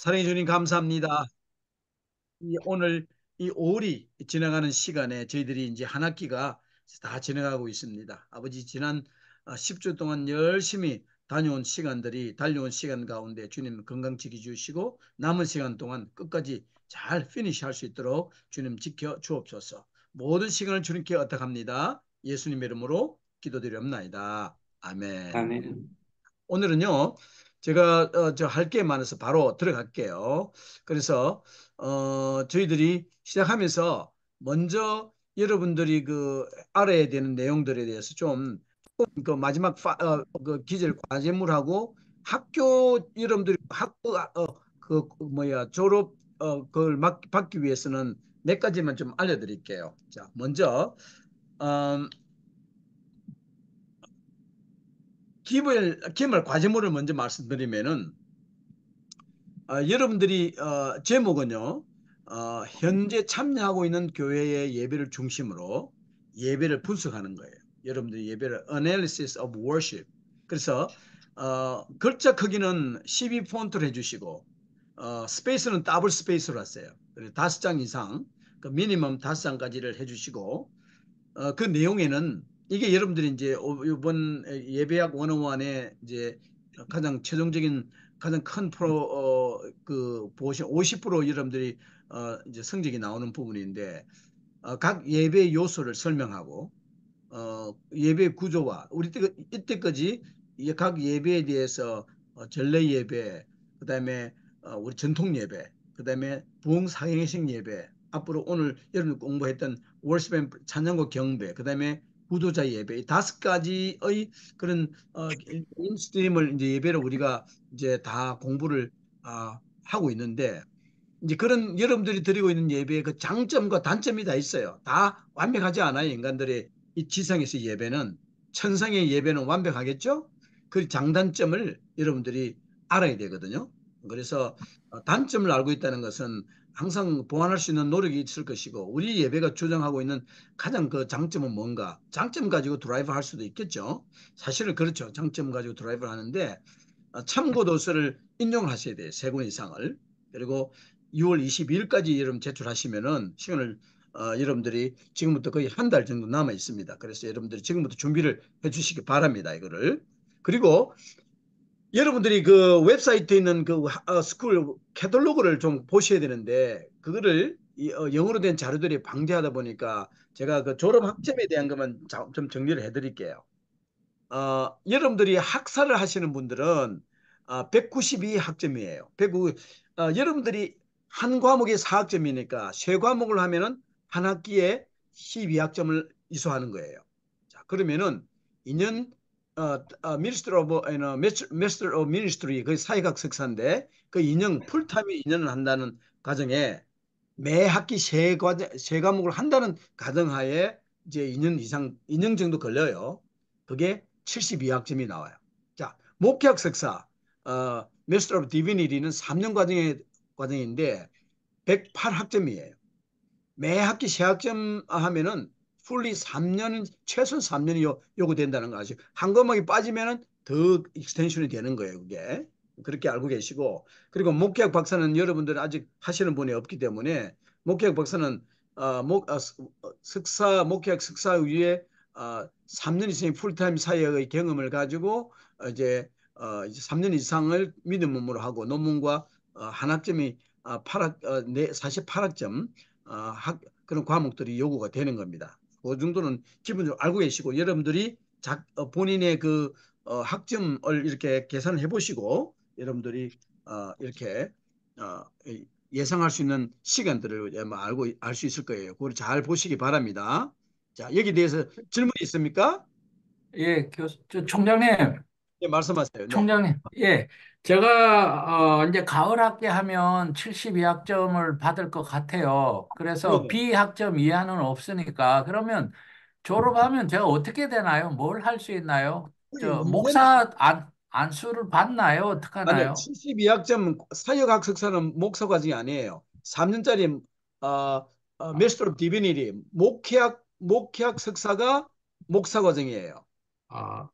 사랑해 주님 감사합니다. 오늘 이 5월이 지나가는 시간에 저희들이 이제 한 학기가 다 지나가고 있습니다. 아버지 지난 10주 동안 열심히 달려온 시간 가운데 주님 건강 지켜주시고 남은 시간 동안 끝까지 잘 피니시할 수 있도록 주님 지켜 주옵소서. 모든 시간을 주님께 얻어갑니다. 예수님의 이름으로 기도드리옵나이다. 아멘. 아멘. 오늘은요, 제가 저 할 게 많아서 바로 들어갈게요. 그래서 저희들이 시작하면서 먼저 여러분들이 그 알아야 되는 내용들에 대해서 좀 그 마지막 그 기절 과제물하고 학교 여러분들이 학부 그 뭐야 졸업 그걸 받기 위해서는 몇 가지만 좀 알려드릴게요. 자, 먼저 음, 기말 과제물을 먼저 말씀드리면은 여러분들이 제목은요. 현재 참여하고 있는 교회의 예배를 중심으로 예배를 분석하는 거예요. 여러분들이 예배를 Analysis of Worship. 그래서 글자 크기는 12폰트로 해주시고 스페이스는 더블 스페이스로 했어요. 그래서 5장 이상, 그 미니멈 5장까지를 해주시고 그 내용에는 이게 여러분들이 이제 이번 예배학 101의 이제 가장 최종적인 가장 큰 그 보시 50% 여러분들이 이제 성적이 나오는 부분인데 각 예배 요소를 설명하고 예배 구조와 우리 이때까지 각 예배에 대해서 전례 예배, 그다음에 우리 전통 예배, 그다음에 부흥 사행식 예배, 앞으로 오늘 여러분 공부했던 월스밴 찬양과 경배, 그다음에 구도자 예배 이 5가지의 그런 인스트림을 이제 예배를 우리가 이제 다 공부를 하고 있는데 이제 그런 여러분들이 드리고 있는 예배의 그 장점과 단점이 다 있어요. 다 완벽하지 않아요. 인간들의 이 지상에서 예배는 천상의 예배는 완벽하겠죠? 그 장단점을 여러분들이 알아야 되거든요. 그래서 단점을 알고 있다는 것은 항상 보완할 수 있는 노력이 있을 것이고 우리 예배가 주장하고 있는 가장 그 장점은 뭔가? 장점 가지고 드라이브 할 수도 있겠죠. 사실은 그렇죠. 장점 가지고 드라이브를 하는데 참고 도서를 인용하셔야 돼요. 3권 이상을. 그리고 6월 22일까지 여러분 제출하시면은 시간을 여러분들이 지금부터 거의 한 달 정도 남아 있습니다. 그래서 여러분들이 지금부터 준비를 해 주시기 바랍니다. 이거를. 그리고 여러분들이 그 웹사이트에 있는 그 스쿨 캐탈로그를 좀 보셔야 되는데 그거를 영어로 된 자료들이 방대하다 보니까 제가 그 졸업 학점에 대한 것만 좀 정리를 해 드릴게요. 여러분들이 학사를 하시는 분들은 192 학점이에요. 여러분들이 한 과목에 4학점이니까 세 과목을 하면은 한 학기에 12학점을 이수하는 거예요. 자, 그러면은 2년 Minister of Master of Ministry 그 사회학 석사인데 그 2년 풀타임에 2년을 한다는 과정에 매 학기 세 과목을 한다는 가정하에 이제 2년 이상 2년 정도 걸려요. 그게 72학점이 나와요. 자, 목회학 석사 Master of Divinity는 3년 과정인데 108학점이에요. 매 학기 세 학점 하면은 풀리 3년 최소 3년이 요구된다는 거 아시죠? 한 과목이 빠지면은 더 익스텐션이 되는 거예요, 그게. 그렇게 알고 계시고 그리고 목회학 박사는 여러분들 아직 하시는 분이 없기 때문에 목회학 박사는 목회학 석사 위에 3년 이상의 풀타임 사역의 경험을 가지고 이제 3년 이상을 미니멈으로 하고 논문과 한 학점이 48학점 그런 과목들이 요구가 되는 겁니다. 그 정도는 기본적으로 알고 계시고 여러분들이 본인의 그 학점을 이렇게 계산을 해보시고 여러분들이 이렇게 어, 예상할 수 있는 시간들을 아마 알고 알 수 있을 거예요. 그걸 잘 보시기 바랍니다. 자, 여기 대해서 질문이 있습니까? 예, 총장님, 네, 말씀하세요. 네. 총장님, 예, 제가 이제 가을 학기 하면 72학점을 받을 것 같아요. 그래서 네네. B학점 이하는 없으니까 그러면 졸업하면 제가 어떻게 되나요? 뭘 할 수 있나요? 우리 저 문제는 목사 안수를 받나요? 아니요. 어떡하나요? 72학점 사역학 석사는 목사 과정이 아니에요. 3년짜리 아, Master of Divinity 목회학 석사가 목사 과정이에요. 아,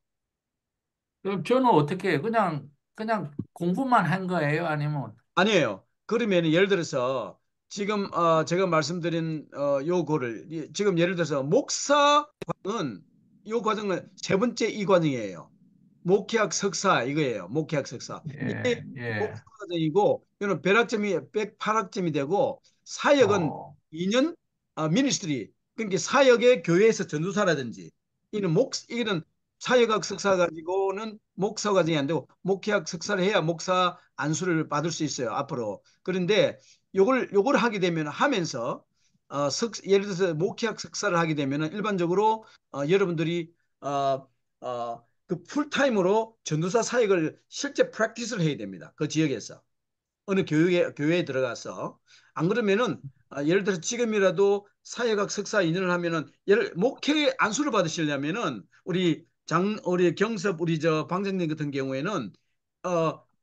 그럼 저는 어떻게 해요? 그냥 그냥 공부만 한 거예요? 아니면? 아니에요. 그러면 예를 들어서 지금 제가 말씀드린 요거를 지금 예를 들어서 목사 과정은 요 과정은 세 번째 이 과정이에요. 목회학 석사 이거예요. 목회학 석사. 이게 예, 예. 목사 과정이고 이거는 별 학점이 108학점이 되고 사역은 어, 2년 미니스트리 그러니까 사역의 교회에서 전도사라든지 이는 사역학 석사 가지고는 목사 과정이 안 되고 목회학 석사를 해야 목사 안수를 받을 수 있어요. 앞으로. 그런데 요걸 하게 되면 하면서 예를 들어서 목회학 석사를 하게 되면 일반적으로 여러분들이 어, 그 풀타임으로 전도사 사역을 실제 프랙티스를 해야 됩니다. 그 지역에서. 어느 교회에 들어가서. 안 그러면은 예를 들어서 지금이라도 사회학 석사 2년을 하면은 목회 안수를 받으시려면은 우리 경섭 우리 저 방장님 같은 경우에는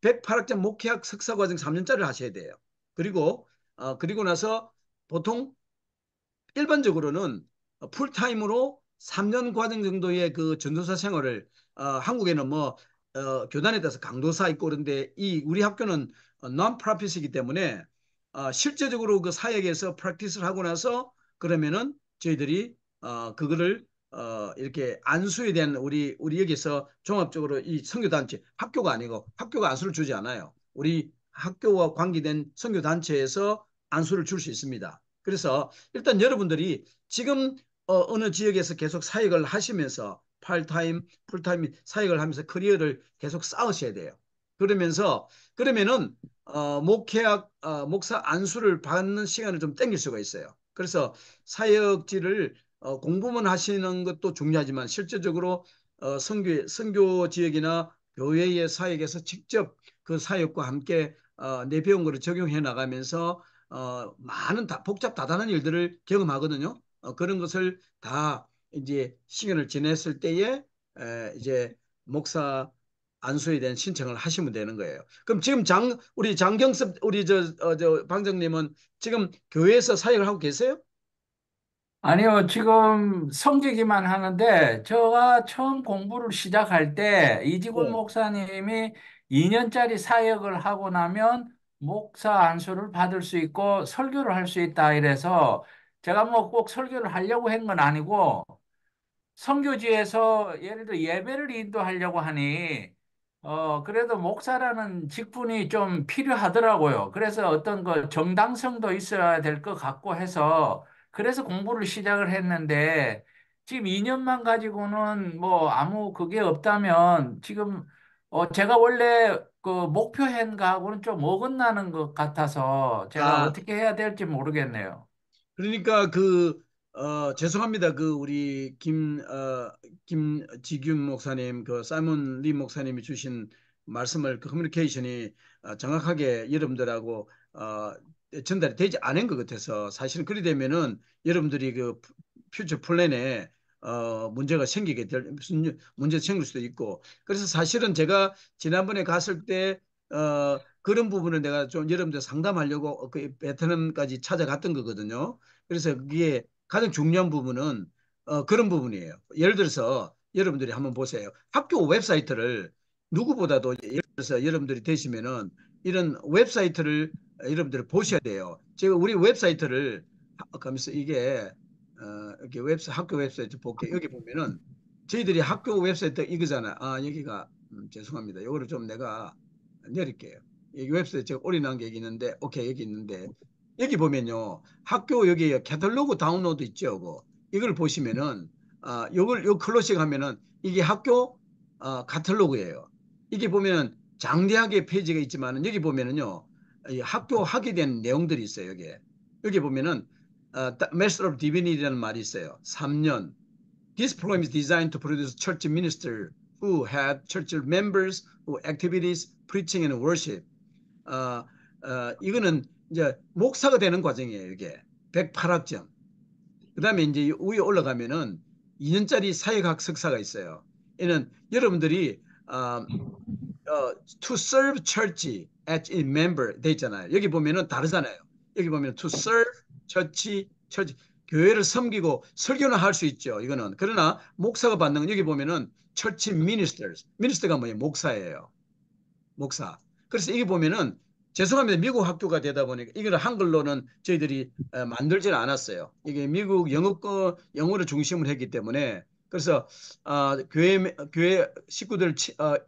108학점 목회학 석사 과정 3년짜리를 하셔야 돼요. 그리고 나서 보통 일반적으로는 풀타임으로 3년 과정 정도의 그 전도사 생활을 한국에는 뭐 교단에 따라서 강도사 있고 그런데 우리 학교는 non-profit이기 때문에 실제적으로 그 사역에서 프랙티스를 하고 나서 그러면은 저희들이 그거를 이렇게 안수에 대한 우리 여기서 종합적으로 이 선교단체 학교가 아니고 학교가 안수를 주지 않아요. 우리 학교와 관계된 선교단체에서 안수를 줄 수 있습니다. 그래서 일단 여러분들이 지금 어느 지역에서 계속 사역을 하시면서 팔타임, 풀타임 사역을 하면서 커리어를 계속 쌓으셔야 돼요. 그러면은 목사 안수를 받는 시간을 좀 땡길 수가 있어요. 그래서 사역지를 공부만 하시는 것도 중요하지만 실제적으로 선교 지역이나 교회의 사역에서 직접 그 사역과 함께 내 배운 거를 적용해 나가면서 많은 복잡 다단한 일들을 경험하거든요. 그런 것을 다 이제 시간을 지냈을 때에 이제 목사 안수에 대한 신청을 하시면 되는 거예요. 그럼 지금 우리 장경섭 우리 저 방장님은 지금 교회에서 사역을 하고 계세요? 아니요, 지금 성지기만 하는데, 제가 처음 공부를 시작할 때, 이지곤 네. 목사님이 2년짜리 사역을 하고 나면 목사 안수를 받을 수 있고 설교를 할 수 있다 이래서, 제가 뭐 꼭 설교를 하려고 한 건 아니고, 선교지에서 예를 들어 예배를 인도하려고 하니, 그래도 목사라는 직분이 좀 필요하더라고요. 그래서 어떤 그 정당성도 있어야 될 것 같고 해서, 그래서 공부를 시작을 했는데, 지금 2년만 가지고는 뭐 아무 그게 없다면, 지금, 제가 원래 그 목표한 거하고는 좀 어긋나는 것 같아서, 제가 아, 어떻게 해야 될지 모르겠네요. 그러니까 죄송합니다. 우리 김지균 목사님, 사이먼 리 목사님이 주신 말씀을 그 커뮤니케이션이 정확하게 여러분들하고 전달이 되지 않은 것 같아서 사실은 그리 되면은 여러분들이 그 퓨처 플랜에 문제가 생기게 될 무슨 문제 생길 수도 있고 그래서 사실은 제가 지난번에 갔을 때 그런 부분을 내가 좀 여러분들 상담하려고 그 베트남까지 찾아갔던 거거든요. 그래서 그게 가장 중요한 부분은 그런 부분이에요. 예를 들어서 여러분들이 한번 보세요. 학교 웹사이트를 누구보다도 예를 들어서 여러분들이 되시면은 이런 웹사이트를 여러분들이 보셔야 돼요. 제가 우리 웹사이트를 가면서 이게 이렇게 학교 웹사이트 볼게요. 여기 보면은 저희들이 학교 웹사이트 이거잖아요. 여기가 죄송합니다. 이거를 좀 내가 내릴게요. 여기 웹사이트 제가 올려놓은 게 여기 있는데 오케이 여기 있는데 여기 보면요. 학교 여기 캐탈로그 다운로드 있죠. 이걸 보시면은 요걸 클로식 하면은 이게 학교 카탈로그예요. 이게 보면 장대하게 페이지가 있지만은 여기 보면은요. 이 학교 하게 된 내용들이 있어요. 여기 보면은 Master of Divinity라는 말이 있어요. 3년. This program is designed to produce church ministers who have church members who activities, preaching and worship. 어, 이거는 이제 목사가 되는 과정이에요. 이게 108학점. 그다음에 이제 위에 올라가면은 2년짜리 사회학 석사가 있어요. 이는 여러분들이 to serve church as a member 돼 있잖아요. 여기 보면은 다르잖아요. 여기 보면 to serve church 교회를 섬기고 설교는 할 수 있죠. 이거는 그러나 목사가 받는 건 여기 보면은 church ministers minister가 뭐예요? 목사예요. 목사. 그래서 이게 보면은 죄송합니다. 미국 학교가 되다 보니까 이걸 한글로는 저희들이 만들지는 않았어요. 이게 미국 영어권 영어를 중심으로 했기 때문에 그래서 교회 식구들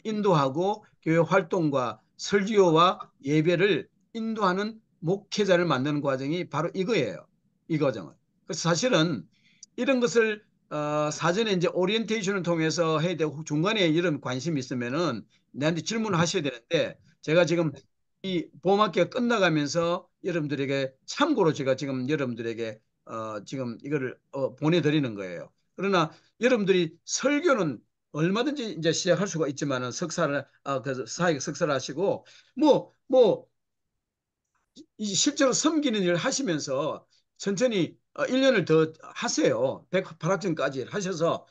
인도하고 교회 활동과 설교와 예배를 인도하는 목회자를 만드는 과정이 바로 이거예요. 이 과정은. 그래서 사실은 이런 것을 사전에 이제 오리엔테이션을 통해서 해야 되고 중간에 이런 관심이 있으면은 내한테 질문을 하셔야 되는데 제가 지금 이 보험학기가 끝나가면서 여러분들에게 참고로 제가 지금 여러분들에게 지금 이거를 보내드리는 거예요. 그러나 여러분들이 설교는 얼마든지 이제 시작할 수가 있지만은 석사를 그 사회학 석사를 하시고 뭐 이 실제로 섬기는 일을 하시면서 천천히 1년을 더 하세요. 108학점까지 하셔서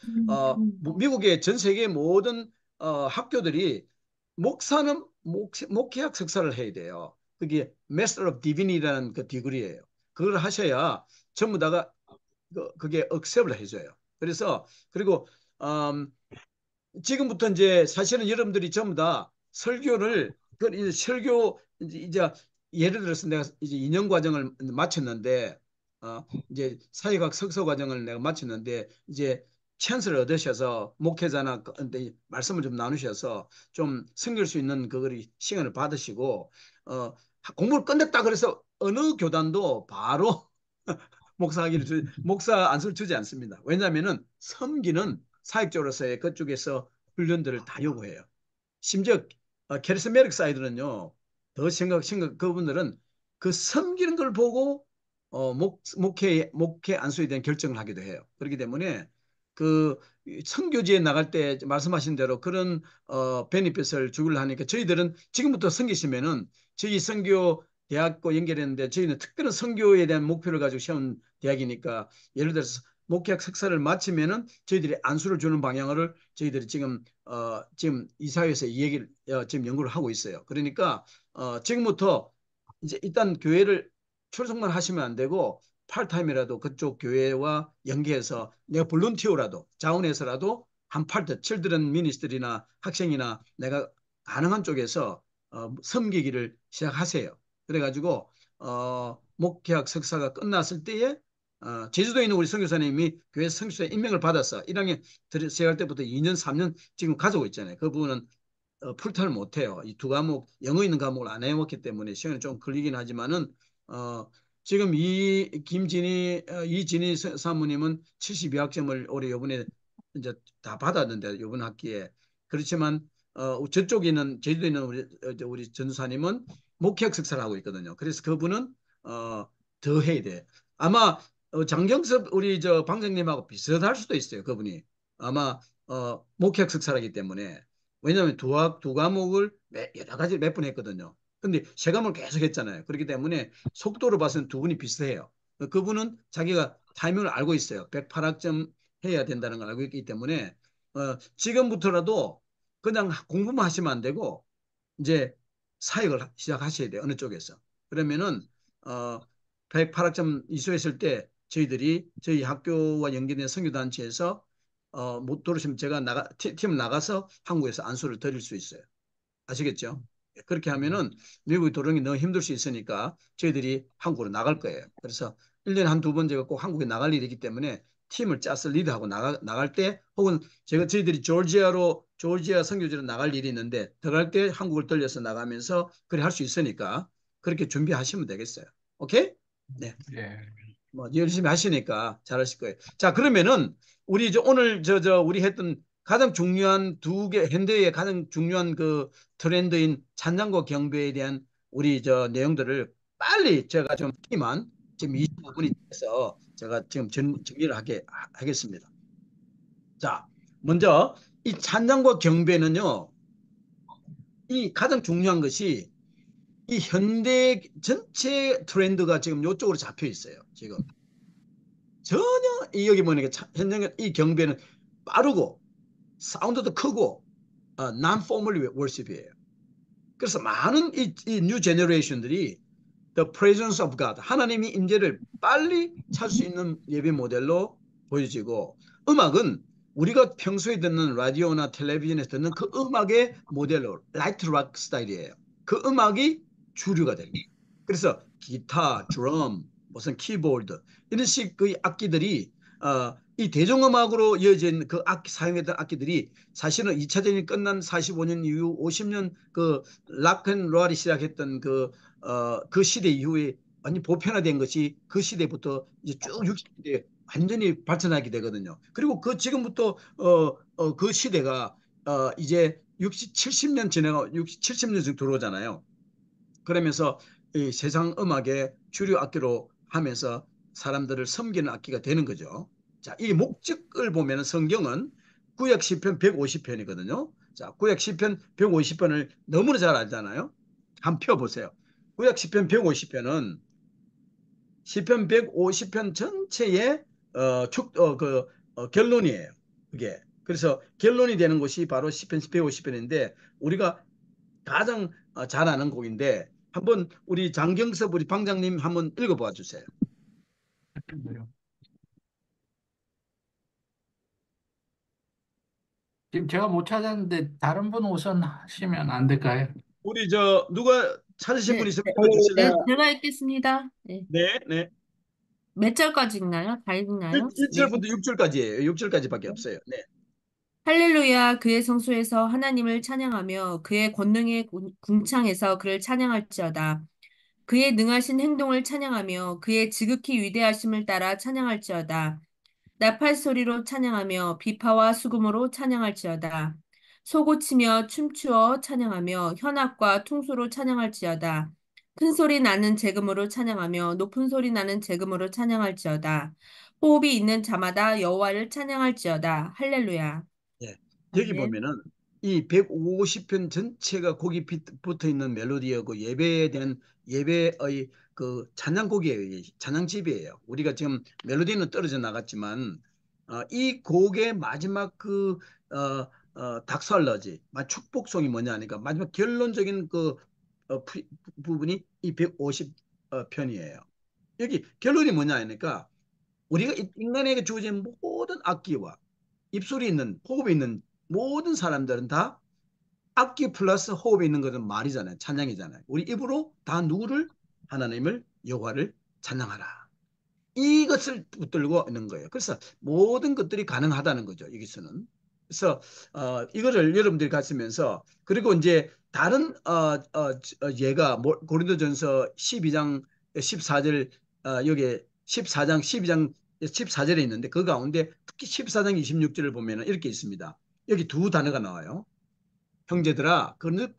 미국의 전 세계 모든 학교들이 목사는 목회학 석사를 해야 돼요. 그게 Master of Divinity라는 그 디그리예요. 그걸 하셔야 전부 다가 그게 억셉을 해줘요. 그래서 그리고 음, 지금부터 이제 사실은 여러분들이 전부 다 설교를 이제 설교 이제 예를 들어서 내가 이제 2년 과정을 마쳤는데 이제 사회학 석사 과정을 내가 마쳤는데 이제 찬스를 얻으셔서 목회자나 말씀을 좀 나누셔서 좀 섬길 수 있는 그걸 시간을 받으시고 공부를 끝냈다 그래서 어느 교단도 바로 목사 안수를 주지 않습니다. 왜냐하면은 섬기는 사역자로서의 그쪽에서 훈련들을 다 요구해요. 심지어 캐리스메릭 사이드는요. 더 심각 그분들은 그 섬기는 걸 보고 목회 안수에 대한 결정을 하기도 해요. 그렇기 때문에 그 선교지에 나갈 때 말씀하신 대로 그런 베니핏을 주기를 하니까 저희들은 지금부터 섬기시면은 저희 선교 대학과 연결했는데 저희는 특별한 선교에 대한 목표를 가지고 세운 대학이니까 예를 들어서 목회학 석사를 마치면은 저희들이 안수를 주는 방향을 저희들이 지금 이사회에서 이 얘기를 지금 연구를 하고 있어요. 그러니까 지금부터 이제 일단 교회를 출석만 하시면 안 되고 팔타임이라도 그쪽 교회와 연계해서 내가 볼런티어라도 자원해서라도 한 팔트 칠드런 미니스트리나 학생이나 내가 가능한 쪽에서 섬기기를 시작하세요. 그래가지고 목회학 석사가 끝났을 때에 제주도에 있는 우리 선교사님이 교회 선교사에 임명을 받았어. 1학년 시작할 때부터 2년, 3년 지금 가지고 있잖아요. 그 부분은 풀타임을 못해요. 이 두 과목, 영어 있는 과목을 안 해먹기 때문에 시간이 좀 걸리긴 하지만은 어, 지금 이진희 사모님은 72학점을 올해 요번에 이제 다 받았는데 요번 학기에 그렇지만 저쪽에 있는 제주도에 있는 우리 전사님은 목회학 석사를 하고 있거든요. 그래서 그분은 더 해야 돼. 아마 장경섭 우리 저 방장님하고 비슷할 수도 있어요. 그분이 아마 목회학 석사라기 때문에 왜냐하면 두 과목을 여러 가지 몇 번 했거든요. 근데 세 과목을 계속 했잖아요. 그렇기 때문에 속도로 봐서는 두 분이 비슷해요. 그분은 자기가 타이밍을 알고 있어요. 108학점 해야 된다는 걸 알고 있기 때문에 지금부터라도 그냥 공부만 하시면 안 되고 이제 사역을 시작하셔야 돼요. 어느 쪽에서. 그러면은 108학점 이수했을 때 저희 학교와 연계된 선교단체에서 못 들으시면 제가 팀을 나가서 한국에서 안수를 드릴 수 있어요. 아시겠죠? 그렇게 하면은 미국에 들어오는 게 너무 힘들 수 있으니까 저희들이 한국으로 나갈 거예요. 그래서 1년에 한 두 번 제가 꼭 한국에 나갈 일이기 때문에 팀을 짜서 리드하고 나갈 때 혹은 저희들이 조지아 선교지로 나갈 일이 있는데 들어갈 때 한국을 들려서 나가면서 그래 할 수 있으니까 그렇게 준비하시면 되겠어요. 오케이? 네. 예. 뭐 열심히 하시니까 잘하실 거예요. 자, 그러면은 우리 오늘 우리 했던 가장 중요한 두 개 현대의 가장 중요한 그 트렌드인 찬양과 경배에 대한 우리 내용들을 빨리 제가 좀 끼만 지금 25분이 돼서 제가 지금 정리를 하겠습니다. 자, 먼저 이 찬양과 경배는요. 이 가장 중요한 것이 이 현대 전체 트렌드가 지금 이쪽으로 잡혀 있어요. 지금. 전혀 여기 보니까 현재 이 경배는 빠르고 사운드도 크고 non-formal worship이에요. 그래서 많은 이뉴 제너레이션들이 the presence of God 하나님의 임재를 빨리 찾을 수 있는 예배 모델로 보여지고 음악은 우리가 평소에 듣는 라디오나 텔레비전에서 듣는 그 음악의 모델로 라이트 락 스타일이에요. 그 음악이 주류가 됩니다. 그래서 기타, 드럼, 무슨 키보드 이런 식의 악기들이 이 대중음악으로 이어진 그 악기 사용했던 악기들이 사실은 2차 대전이 끝난 45년 이후 50년 그 락앤롤이 시작했던 그 시대 이후에 완전 보편화된 것이 그 시대부터 이제 쭉 60대 완전히 발전하게 되거든요. 그리고 그 지금부터 그 시대가 이제 60, 70년 지나가 60, 70년 정도 들어오잖아요. 그러면서 이 세상 음악의 주류 악기로 하면서 사람들을 섬기는 악기가 되는 거죠. 자, 이 목적을 보면 성경은 구약 시편 150편이거든요. 자, 구약 시편 150편을 너무나 잘 알잖아요. 한번 펴보세요. 구약 시편 150편은 시편 150편 전체의 결론이에요. 그게. 그래서 결론이 되는 것이 바로 시편 150편인데 우리가 가장 잘 아는 곡인데 한번 우리 장경섭 우리 방장님 한번 읽어봐 주세요. 지금 제가 못 찾았는데 다른 분 우선 하시면 안 될까요? 우리 저 누가 찾으신 분 네, 있으면 네, 네, 읽어주실래요? 제가 읽겠습니다. 네. 네, 네. 몇 절까지 읽나요? 다 읽나요? 네. 1절부터 6절까지예요. 6절까지밖에 없어요. 네. 할렐루야, 그의 성소에서 하나님을 찬양하며 그의 권능의 궁창에서 그를 찬양할지어다. 그의 능하신 행동을 찬양하며 그의 지극히 위대하심을 따라 찬양할지어다. 나팔 소리로 찬양하며 비파와 수금으로 찬양할지어다. 소고치며 춤추어 찬양하며 현악과 퉁소로 찬양할지어다. 큰 소리 나는 재금으로 찬양하며 높은 소리 나는 재금으로 찬양할지어다. 호흡이 있는 자마다 여호와를 찬양할지어다. 할렐루야. 예. 여기 아멘. 보면은 이 150편 전체가 곡이 붙어 있는 멜로디하고 예배에 대한 예배의 그 찬양곡이에요. 이게 찬양집이에요. 우리가 지금 멜로디는 떨어져 나갔지만 이 곡의 마지막 닥살러지, 축복송이 뭐냐 하니까 마지막 결론적인 부분이 이 150편이에요. 여기 결론이 뭐냐 하니까 우리가 인간에게 주어진 모든 악기와 입술이 있는 호흡이 있는 모든 사람들은 다 악기 플러스 호흡이 있는 것은 말이잖아요. 찬양이잖아요. 우리 입으로 다 누구를 하나님을 여호와를 찬양하라. 이것을 붙들고 있는 거예요. 그래서 모든 것들이 가능하다는 거죠. 여기서는. 그래서 이거를 여러분들이 가시면서 그리고 이제 다른 예가 고린도전서 12장 14절 여기 14장 12장 14절에 있는데 그 가운데 특히 14장 26절을 보면 이렇게 있습니다. 여기 두 단어가 나와요. 형제들아 그릇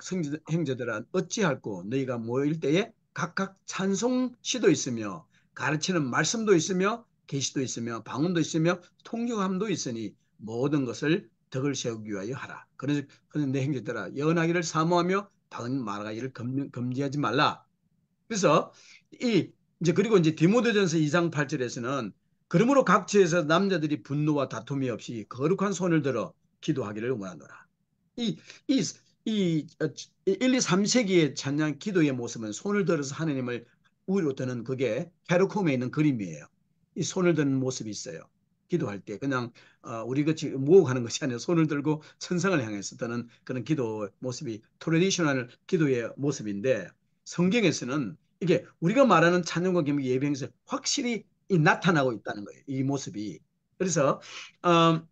형제들아 어찌할꼬 너희가 모일 때에 각각 찬송 시도 있으며 가르치는 말씀도 있으며 계시도 있으며 방언도 있으며 통역함도 있으니 모든 것을 덕을 세우기 위하여 하라. 그래서 내 형제들아 연하기를 사모하며 다른 말하기를 금지하지 말라. 그래서 이 이제 그리고 이제 디모데전서 2장 8절에서는 그러므로 각처에서 남자들이 분노와 다툼이 없이 거룩한 손을 들어 기도하기를 원하노라. 이, 이, 이 1, 2, 3세기의 찬양 기도의 모습은 손을 들어서 하나님을 우리로 드는 그게 헤르콤에 있는 그림이에요. 이 손을 드는 모습이 있어요. 기도할 때 그냥 우리 같이 모으고 는 것이 아니라 손을 들고 천상을 향해서 드는 그런 기도 모습이 트레디셔널 기도의 모습인데 성경에서는 이게 우리가 말하는 찬양과 겸 예배에서 확실히 나타나고 있다는 거예요. 이 모습이. 그래서 어,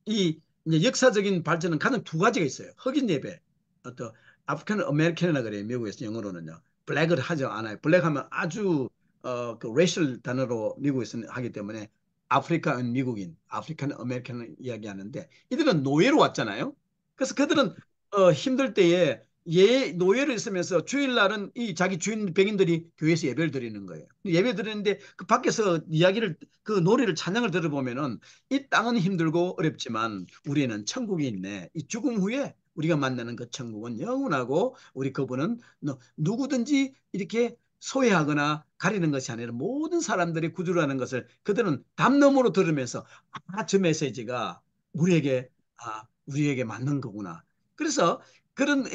이 이제 역사적인 발전은 가장 두 가지가 있어요. 흑인 예배, 어떤 아프리칸 아메리칸이라 그래요. 미국에서 영어로는요. 블랙을 하지 않아요. 블랙하면 아주 그 레이셜 단어로 미국에서는 하기 때문에 아프리카는 미국인, 아프리칸 아메리칸을 이야기하는데 이들은 노예로 왔잖아요. 그래서 그들은 힘들 때에 노예로 있으면서 주일날은 이 자기 주인 백인들이 교회에서 예배를 드리는 거예요. 예배 드리는데 그 밖에서 이야기를 그 노래를 찬양을 들어보면은 이 땅은 힘들고 어렵지만 우리는 천국이 있네. 이 죽음 후에 우리가 만나는 그 천국은 영원하고 우리 그분은 누구든지 이렇게 소외하거나 가리는 것이 아니라 모든 사람들이 구주라는 것을 그들은 담론으로 들으면서 저 메시지가 우리에게 맞는 거구나. 그래서 그런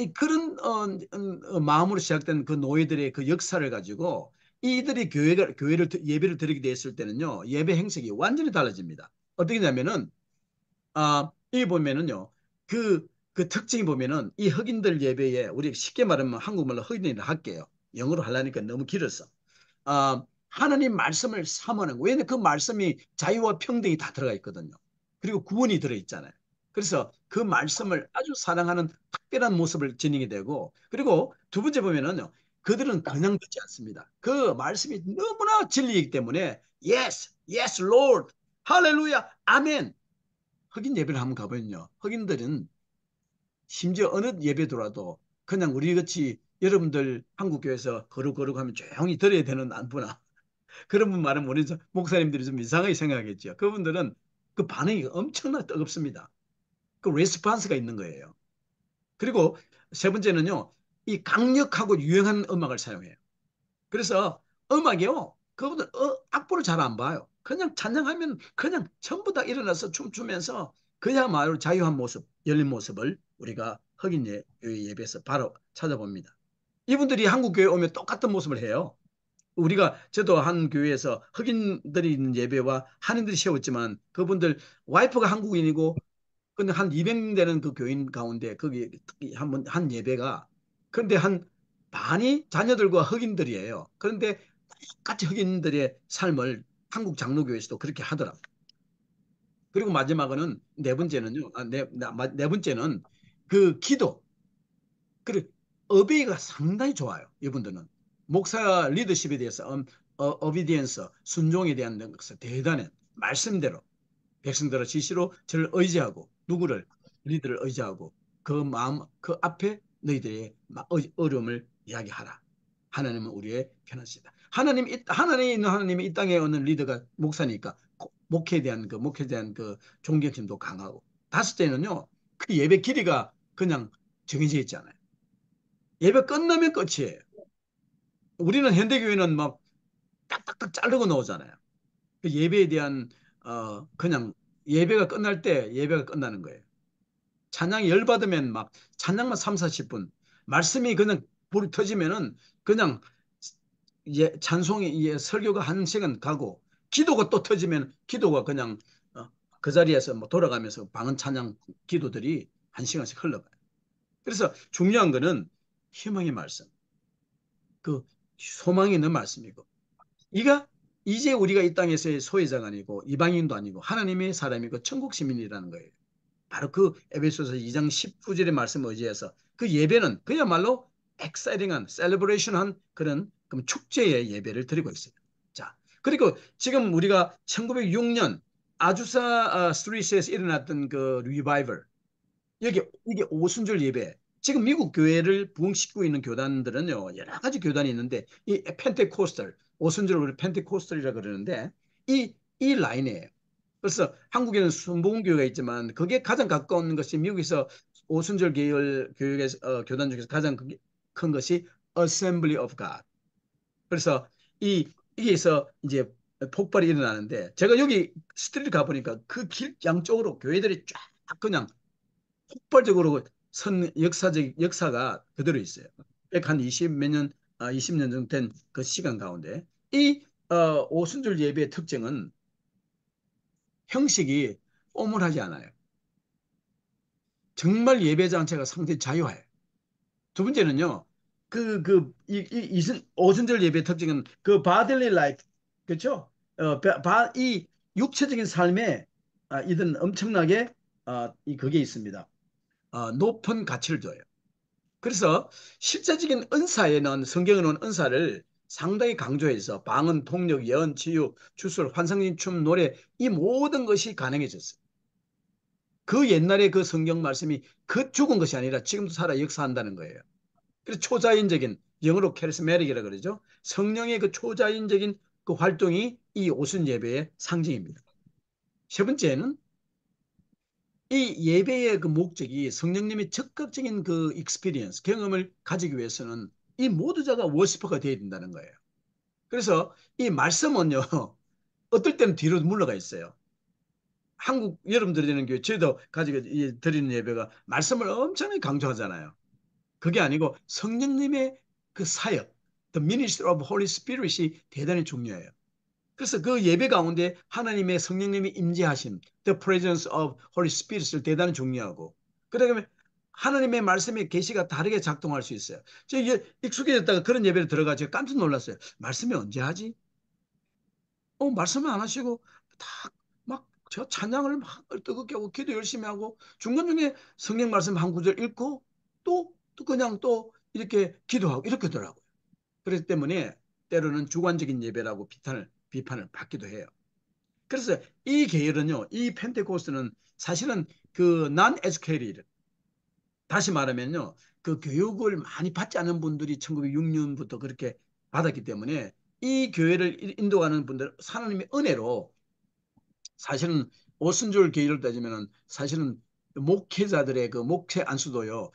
마음으로 시작된 그 노예들의 그 역사를 가지고 이들이 교회를 예배를 드리게 됐을 때는요 예배 행색이 완전히 달라집니다. 어떻게 냐면은 이 보면은요, 그 특징이 보면은 이 흑인들 예배에 우리 쉽게 말하면 한국말로 흑인이라 할게요. 영어로 하려니까 너무 길었어. 하나님 말씀을 사모하는 거. 왜냐면 그 말씀이 자유와 평등이 다 들어가 있거든요. 그리고 구원이 들어 있잖아요. 그래서 그 말씀을 아주 사랑하는 특별한 모습을 지니게 되고, 그리고 두 번째 보면은요, 그들은 그냥 듣지 않습니다. 그 말씀이 너무나 진리이기 때문에 Yes, Yes, Lord, 할렐루야, 아멘. 흑인 예배를 한번 가보면요, 흑인들은 심지어 어느 예배 들어도 그냥 우리 같이 여러분들 한국 교회에서 거룩거룩 하면 조용히 들어야 되는 안부나 그런 분 말은 우리 목사님들이 좀 이상하게 생각하겠죠. 그분들은 그 반응이 엄청나게 뜨겁습니다. 그 레스판스가 있는 거예요. 그리고 세 번째는요, 이 강력하고 유행한 음악을 사용해요. 그래서 음악이요, 그분들 악보를 잘 안 봐요. 그냥 찬양하면 그냥 전부 다 일어나서 춤추면서 그야말로 자유한 모습, 열린 모습을 우리가 흑인 예배에서 바로 찾아봅니다. 이분들이 한국 교회 오면 똑같은 모습을 해요. 우리가 저도 한 교회에서 흑인들이 있는 예배와 한인들이 세웠지만 그분들 와이프가 한국인이고 근데 한 200명 되는 그 교인 가운데 거기 한 예배가 그런데 한 반이 자녀들과 흑인들이에요. 그런데 똑같이 흑인들의 삶을 한국 장로교에서도 그렇게 하더라고요. 그리고 마지막은 네 번째는요. 네 번째는 그 기도. 그리고 어베이가 상당히 좋아요. 이분들은 목사 리더십에 대해서 어비디언스 순종에 대한 것을 대단해. 말씀대로 백성들의 지시로 저를 의지하고 누구를 리더를 의지하고 그 마음 그 앞에 너희들의 어려움을 이야기하라. 하나님은 우리의 편하시다. 하나님 있는 하나님이 이 땅에 오는 리더가 목사니까 목회에 대한 그 존경심도 강하고 다섯째는요. 그 예배 길이가 그냥 정해져 있잖아요. 예배 끝나면 끝이에요. 우리는 현대교회는 막 딱딱딱 자르고 나오잖아요. 그 예배에 대한 그냥 예배가 끝날 때 예배가 끝나는 거예요. 찬양이 열받으면 막 찬양만 3, 40분 말씀이 그냥 불이 터지면은 그냥 찬송이 설교가 1시간 가고 기도가 또 터지면 기도가 그냥 그 자리에서 뭐 돌아가면서 방언 찬양 기도들이 1시간씩 흘러가요. 그래서 중요한 거는 희망의 말씀, 그 소망이 있는 말씀이고 이가 이제 우리가 이 땅에서의 소유자가 아니고 이방인도 아니고 하나님의 사람이고 천국 시민이라는 거예요. 바로 그 에베소서 2장 19절의 말씀을 의지해서 그 예배는 그야말로 엑사이팅한 셀러브레이션한 그런 축제의 예배를 드리고 있어요. 자, 그리고 지금 우리가 1906년 아주사 스트리트에서 일어났던 그 리바이벌 여기 이게 오순절 예배. 지금 미국 교회를 부흥시키고 있는 교단들은요 여러 가지 교단이 있는데 이 펜테코스탈 오순절을 우리 펜테코스탈이라 그러는데 이 라인이에요. 그래서 한국에는 순복음교회가 있지만 그게 가장 가까운 것이 미국에서 오순절 계열 교회 교단 중에서 가장 큰 것이 Assembly of God. 그래서 이게서 이제 폭발이 일어나는데 제가 여기 스트리트 가보니까 그 길 양쪽으로 교회들이 쫙 그냥 폭발적으로 선 역사가 그대로 있어요. 한 20 몇 년, 20년 정도 된 그 시간 가운데 이 오순절 예배의 특징은 형식이 오물하지 않아요. 정말 예배 장체가 상당히 자유해요. 두 번째는요, 오순절 예배 특징은 그 바들리 라이프, 그렇죠? 이 육체적인 삶에 이든 엄청나게 그게 있습니다. 높은 가치를 줘요. 그래서 실제적인 은사에는 성경에 놓은 은사를 상당히 강조해서 방언, 통역, 예언, 치유, 주술, 환상적인 춤, 노래 이 모든 것이 가능해졌어요. 그 옛날에 그 성경 말씀이 그 죽은 것이 아니라 지금도 살아 역사한다는 거예요. 그래서 초자연적인 영어로 캐리스메릭이라 그러죠. 성령의 그 초자연적인 그 활동이 이 오순 예배의 상징입니다. 세 번째는 이 예배의 그 목적이 성령님의 적극적인 그 익스피리언스, 경험을 가지기 위해서는 이 모두자가 워시퍼가 되어야 된다는 거예요. 그래서 이 말씀은요, 어떨 때는 뒤로 물러가 있어요. 한국 여러분들이 드리는 교회, 저도 가지고 드리는 예배가 말씀을 엄청나게 강조하잖아요. 그게 아니고 성령님의 그 사역, The Ministry of Holy Spirit이 대단히 중요해요. 그래서 그 예배 가운데 하나님의 성령님이 임재하심, the presence of Holy Spirit을 대단히 중요하고, 그다음에 하나님의 말씀의 계시가 다르게 작동할 수 있어요. 저 익숙해졌다가 그런 예배를 들어가지고 깜짝 놀랐어요. 말씀이 언제 하지? 말씀을 안 하시고 다 막 저 찬양을 막 뜨겁게 하고 기도 열심히 하고 중간중에 성경 말씀 한 구절 읽고 또 그냥 또 이렇게 기도하고 이렇게 더라고요. 그렇기 때문에 때로는 주관적인 예배라고 비판을 받기도 해요. 그래서 이 계열은요, 이 펜테코스트는 사실은 그 난 에스케리 다시 말하면요, 그 교육을 많이 받지 않은 분들이 1906년부터 그렇게 받았기 때문에 이 교회를 인도하는 분들 하나님의 은혜로 사실은 오순절 계율을 따지면은 사실은 목회자들의 그 목회 안수도요.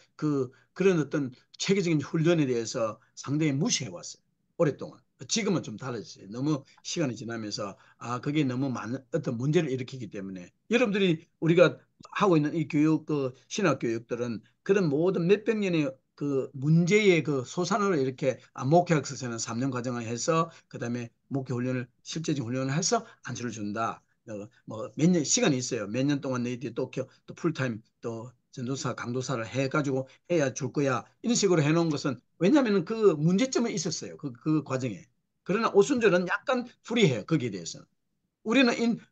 그런 어떤 체계적인 훈련에 대해서 상당히 무시해 왔어요. 오랫동안. 지금은 좀 달라졌어요. 너무 시간이 지나면서 그게 너무 많은 어떤 문제를 일으키기 때문에 여러분들이 우리가 하고 있는 이 교육 그 신학 교육들은 그런 모든 몇백 년의 그 문제의 그 소산으로 이렇게 목회학습에는 3년 과정을 해서 그다음에 목회 훈련을 실제적인 훈련을 해서 안수를 준다. 뭐 몇 년 시간이 있어요. 몇 년 동안 너희들이 또 풀타임 또 전도사 강도사를 해가지고 해야 줄 거야. 이런 식으로 해놓은 것은 왜냐하면 그 문제점은 있었어요. 그 과정에. 그러나 오순절은 약간 프리해요. 거기에 대해서는.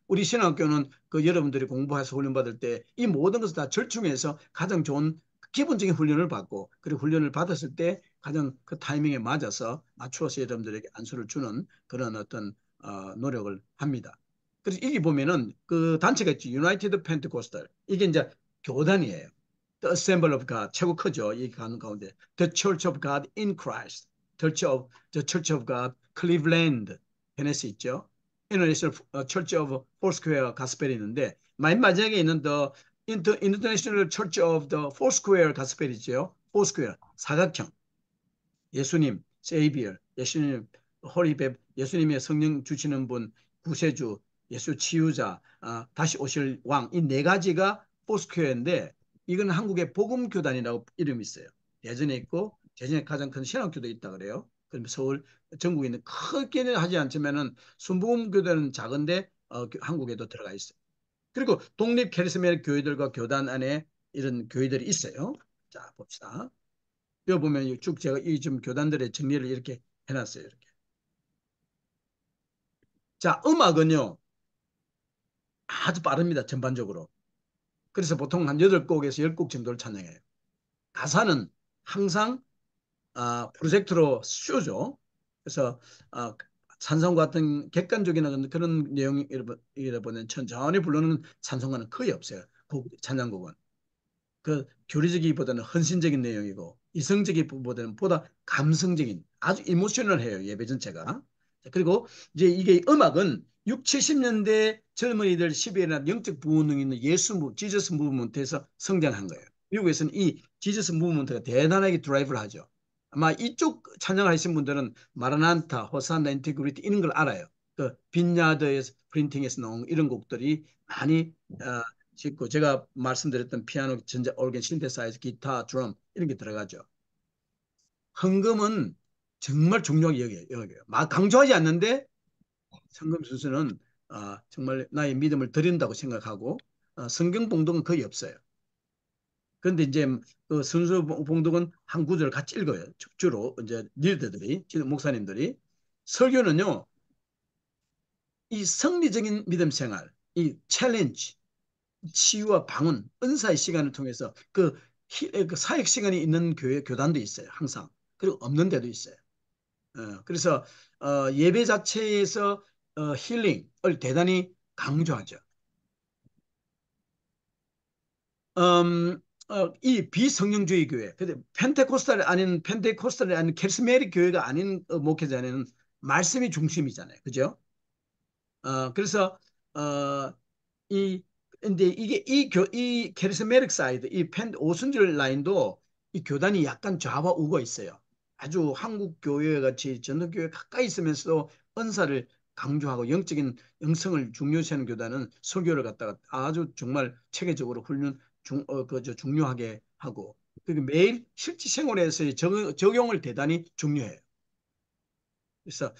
우리 신학교는 그 여러분들이 공부해서 훈련받을 때 이 모든 것을 다 절충해서 가장 좋은 기본적인 훈련을 받고 그리고 훈련을 받았을 때 가장 그 타이밍에 맞춰서 여러분들에게 안수를 주는 그런 어떤 노력을 합니다. 그래서 이게 보면은 그 단체가 있죠. United Pentecostal. 이게 이제 교단이에요. The Assembly of God 최고 크죠. 이 가운데 The Church of God in Christ, The Church of God, Cleveland, 테네시 있죠. International Church of Foursquare Gospel이 있는데 맨 마지막에 있는 The International Church of the Foursquare Gospel이죠. Foursquare 사각형. 예수님, 세이비어, 예수님, 호리베, 예수님의 성령 주시는 분, 구세주, 예수 치유자, 다시 오실 왕, 이 네 가지가 포스퀘어인데 이건 한국의 복음교단이라고 이름이 있어요. 예전에 있고 대전에 가장 큰 신학교도 있다 그래요. 그럼 서울 전국에 있는 크게는 하지 않지만은 순복음교단은 작은데 한국에도 들어가 있어요. 그리고 독립 카리스마 교회들과 교단 안에 이런 교회들이 있어요. 자, 봅시다. 여기 보면 쭉 제가 이 좀 교단들의 정리를 이렇게 해놨어요. 이렇게. 자, 음악은요 아주 빠릅니다. 전반적으로. 그래서 보통 한 8곡에서 10곡 정도를 찬양해요. 가사는 항상 프로젝트로 씌워죠. 그래서 찬송과 같은 객관적인 그런 내용이라 보면 천천히 부르는 찬송가는 거의 없어요. 찬양곡은. 그 교리적이보다는 헌신적인 내용이고 이성적이보다는 보다 감성적인 아주 이모셔널해요. 예배 전체가. 그리고 이제 이게 음악은 6, 70년대 젊은이들 시비에나 영적 부흥이 있는 지저스 무브먼트에서 성장한 거예요. 미국에서는 이 지저스 무브먼트가 대단하게 드라이브를 하죠. 아마 이쪽 찬양을 하신 분들은 마라난타, 호산나 인티그리티 이런 걸 알아요. 그 빈야드에서 프린팅에서 나온 이런 곡들이 많이 짓고 제가 말씀드렸던 피아노, 전자, 오르간, 신테사이저, 기타, 드럼 이런 게 들어가죠. 헌금은 정말 중요하게 여겨요. 막 강조하지 않는데 헌금 순서는 정말 나의 믿음을 드린다고 생각하고 성경 봉독은 거의 없어요. 그런데 이제 그 순수 봉독은 한 구절 같이 읽어요. 주로 이제 리더들이, 목사님들이. 설교는요, 이 성리적인 믿음 생활, 이 챌린지, 치유와 방언, 은사의 시간을 통해서 그 사역 시간이 있는 교단도 있어요. 항상. 그리고 없는 데도 있어요. 그래서 예배 자체에서 힐링을 대단히 강조하죠. 이 비성령주의 교회, 펜테코스탈이 아닌 캐리스메릭 교회가 아닌 목회자는 말씀이 중심이잖아요. 그죠? 그래서 어, 이 근데 이게 이 캐리스메릭 사이드 오순절 라인도 이 교단이 약간 좌와 우가 있어요. 아주 한국 교회 같이 전도 교회 가까이 있으면서도 은사를 강조하고 영적인 영성을 중요시하는 교단은 설교를 갖다가 아주 정말 체계적으로 중요하게 하고 그리고 매일 실제 생활에서의 적용을 대단히 중요해요. 그래서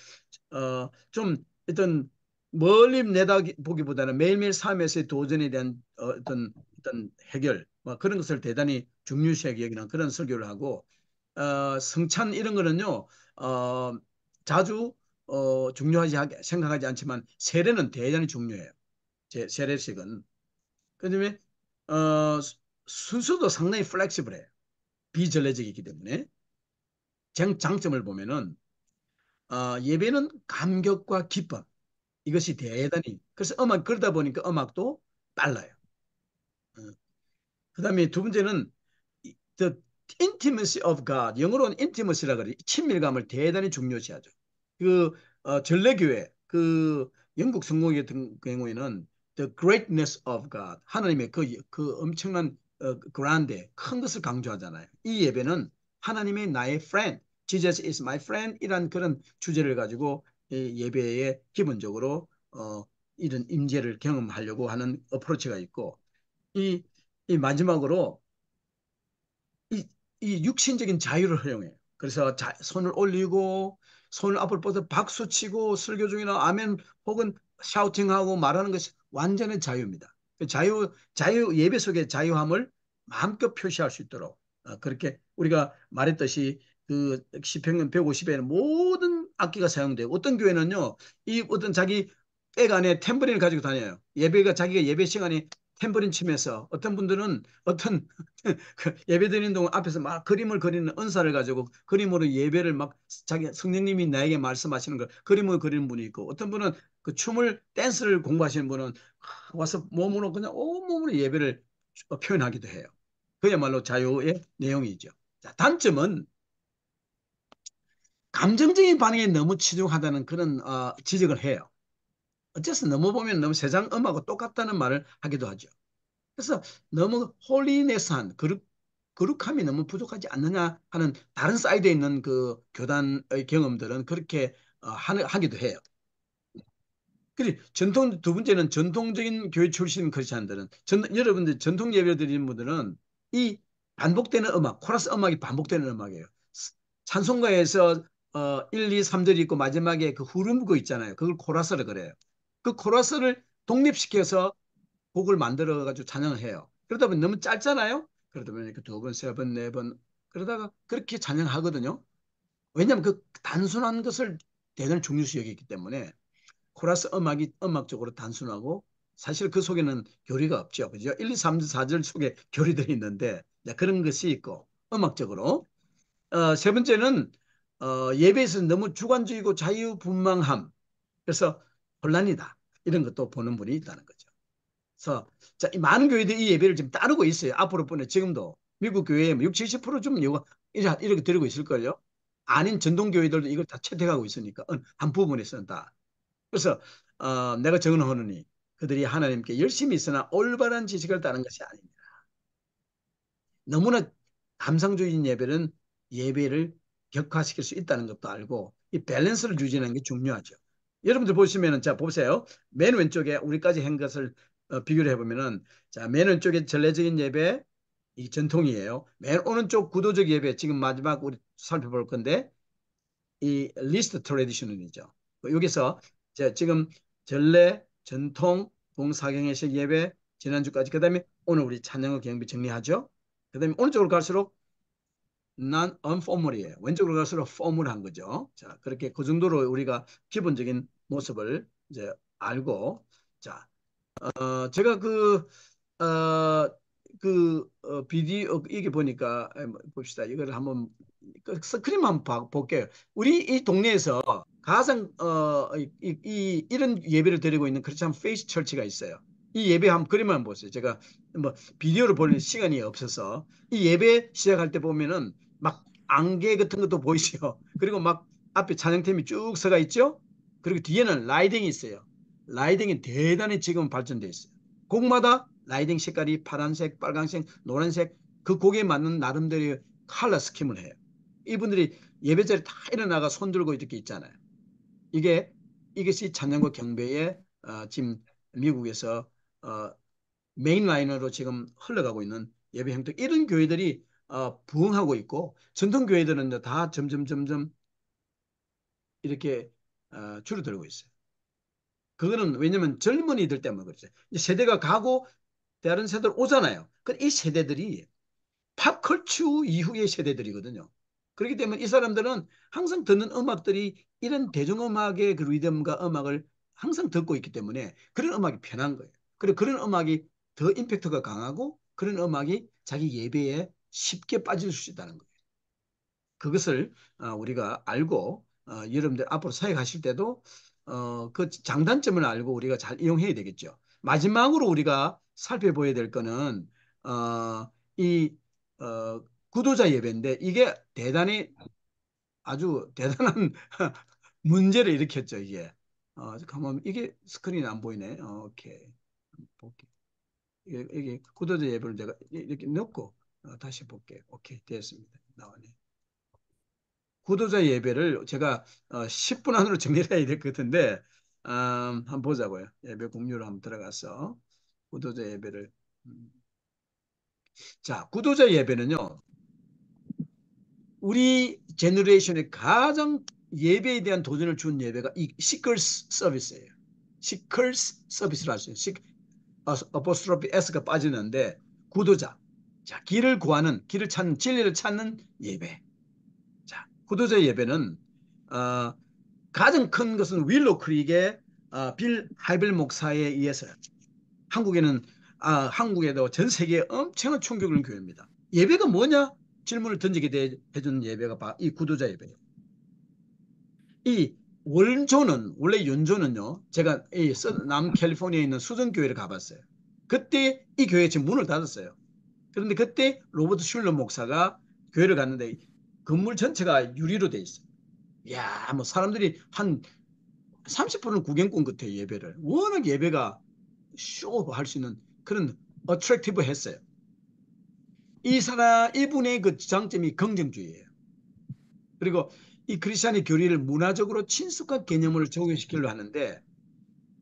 좀 일단 멀리 내다보기보다는 매일매일 삶에서의 도전에 대한 어떤 해결 뭐 그런 것을 대단히 중요시하게 여기는 그런 설교를 하고 성찬 이런 거는요 자주 중요하지 생각하지 않지만 세례는 대단히 중요해요. 세례식은 그다음에 순서도 상당히 플렉시블해요. 비전례적이기 때문에 장점을 보면은 예배는 감격과 기쁨 이것이 대단히 그래서 그러다 보니까 음악도 빨라요. 어, 그다음에 두 번째는 the intimacy of God 영어로는 intimacy라 그래 친밀감을 대단히 중요시하죠. 그 전래교회 그 영국 성공 같은 경우에는 the greatness of God 하나님의 그 엄청난 그란데 큰 것을 강조하잖아요. 이 예배는 하나님의 나의 friend Jesus is my friend 이란 그런 주제를 가지고 이 예배에 기본적으로 이런 임재를 경험하려고 하는 어프로치가 있고 이, 이 마지막으로 이, 이 육신적인 자유를 허용해요. 그래서 손을 올리고 손을 앞을 뻗어 박수 치고 설교 중이나 아멘 혹은 샤우팅하고 말하는 것이 완전한 자유입니다. 그 자유 예배 속의 자유함을 마음껏 표시할 수 있도록 그렇게 우리가 말했듯이 그 시편 150에는 모든 악기가 사용되고 어떤 교회는요 이 어떤 자기 백 안에 탬버린을 가지고 다녀요. 자기가 예배 시간에 탬버린 치면서 어떤 분들은 어떤 그 예배 드리는 동안 앞에서 막 그림을 그리는 은사를 가지고 그림으로 예배를 막 자기 성령님이 나에게 말씀하시는 걸 그림을 그리는 분이 있고 어떤 분은 그 춤을 댄스를 공부하시는 분은 와서 몸으로 그냥 온몸으로 예배를 표현하기도 해요. 그야말로 자유의 내용이죠. 자, 단점은 감정적인 반응에 너무 치중하다는 그런 지적을 해요. 어째서 너무 보면 너무 세상 음악과 똑같다는 말을 하기도 하죠. 그래서 너무 홀리네스한 거룩함이 너무 부족하지 않느냐 하는 다른 사이드에 있는 그 교단의 경험들은 그렇게 하기도 해요. 그리고 두 번째는 전통적인 교회 출신 크리스찬들은 여러분들 전통 예배 드리는 분들은 이 반복되는 음악, 코러스 음악이 반복되는 음악이에요. 찬송가에서 1, 2, 3절이 있고 마지막에 그 후렴구 있잖아요. 그걸 코러스를 그래요. 그 코러스를 독립시켜서 곡을 만들어 가지고 찬양을 해요. 그러다 보면 너무 짧잖아요. 그러다 보니까 두 번, 세 번, 네 번 그러다가 그렇게 찬양하거든요. 왜냐하면 그 단순한 것을 대단히 중요시 여기기 때문에 코러스 음악이 음악적으로 단순하고 사실 그 속에는 교리가 없죠. 그죠? 1, 2, 3, 4절 속에 교리들이 있는데 그런 것이 있고 음악적으로 세 번째는 예배에서 너무 주관적이고 자유분방함 그래서 혼란이다. 이런 것도 보는 분이 있다는 거죠. 그래서 자, 이 많은 교회들이 이 예배를 지금 따르고 있어요. 앞으로 보내 지금도 미국 교회 6, 70%좀 이거 이렇게 드리고 있을걸요. 아닌 전통 교회들도 이걸 다 채택하고 있으니까 한 부분에서는 다. 그래서 내가 정언하노니 그들이 하나님께 열심히 있으나 올바른 지식을 따른 것이 아닙니다. 너무나 감상주의인 예배는 예배를 격화시킬 수 있다는 것도 알고 이 밸런스를 유지하는 게 중요하죠. 여러분들 보시면은 자 보세요. 맨 왼쪽에 우리까지 한 것을 비교를 해보면은 자맨 왼쪽에 전례적인 예배 이 전통이에요. 맨 오른쪽 구도적 예배 지금 마지막 우리 살펴볼 건데 이 리스트 트레디션이죠. 여기서 지금 전례, 전통, 봉사경외식 예배 지난주까지 그다음에 오늘 우리 찬양의 경비 정리하죠. 그다음에 오른쪽으로 갈수록 난 unformal이에요. 왼쪽으로 갈수록 formal한 거죠. 자, 그렇게 그 정도로 우리가 기본적인 모습을 이제 알고 자, 제가 비디오, 이게 보니까, 봅시다. 이걸 한번, 스크린 한번 볼게요. 우리 이 동네에서 가장, 이런 예배를 드리고 있는 크리스찬 페이스 처치가 있어요. 이 예배 한번 그림을 한번 보세요. 제가 뭐, 비디오를 볼 시간이 없어서. 이 예배 시작할 때 보면은 막 안개 같은 것도 보이죠. 그리고 막 앞에 찬양팀이 쭉 서가 있죠. 그리고 뒤에는 라이딩이 있어요. 라이딩이 대단히 지금 발전돼 있어요. 곡마다 라이딩 색깔이 파란색, 빨간색, 노란색 그 곡에 맞는 나름대로 컬러 스킴을 해요. 이분들이 예배자리에 다 일어나가 손 들고 이렇게 있잖아요. 이것이 찬양과 경배의 지금 미국에서 어, 메인라이너로 지금 흘러가고 있는 예배 형태 이런 교회들이 부흥하고 있고 전통 교회들은 다 점점 이렇게 줄어들고 있어요. 그거는 왜냐면 젊은이들 때문에 그렇죠. 이제 세대가 가고 다른 세대로 오잖아요. 이 세대들이 팝컬처 이후의 세대들이거든요. 그렇기 때문에 이 사람들은 항상 듣는 음악들이 이런 대중음악의 그 리듬과 음악을 항상 듣고 있기 때문에 그런 음악이 편한 거예요. 그리고 그런 음악이 더 임팩트가 강하고 그런 음악이 자기 예배에 쉽게 빠질 수 있다는 거예요. 그것을 우리가 알고 여러분들 앞으로 사역하실 때도 그 장단점을 알고 우리가 잘 이용해야 되겠죠. 마지막으로 우리가 살펴봐야 될 거는 이 구도자 예배인데 이게 대단히 아주 대단한 문제를 일으켰죠. 이게 가만 이게 스크린이 안 보이네. 오케이 볼게. 이게 구도자 예배를 내가 이렇게 넣고 다시 볼게. 오케이 됐습니다. 나오네. 구도자 예배를 제가 10분 안으로 정리를 해야 될 것 같은데 한번 보자고요. 예배 공유로 한번 들어가서 구도자 예배를 자 구도자 예배는요. 우리 제너레이션의 가장 예배에 대한 도전을 준 예배가 이 시컬스 서비스예요. 시컬스 서비스를 할수 있어요. 어포스트로피 S가 빠지는데 구도자. 자, 길을 찾는 진리를 찾는 예배. 자, 구도자 예배는 어, 가장 큰 것은 윌로 크릭의 빌 하이벨 목사에 의해서 한국에는 한국에도 전 세계에 엄청난 충격을 준 교회입니다. 예배가 뭐냐? 질문을 던지게 해주는 예배가 이 구도자 예배예요. 이 원조는 원래 연조는요. 제가 이 남캘리포니아에 있는 수정교회를 가봤어요. 그때 이 교회 지금 문을 닫았어요. 그런데 그때 로버트 슐러 목사가 교회를 갔는데 건물 전체가 유리로 돼 있어요. 이야, 뭐 사람들이 한 30%는 구경꾼 같아요, 예배를. 워낙 예배가 쇼할 수 있는 그런 어트랙티브 했어요. 이분의 그 장점이 긍정주의예요. 그리고 이 크리스천의 교리를 문화적으로 친숙한 개념을 적용시키려 하는데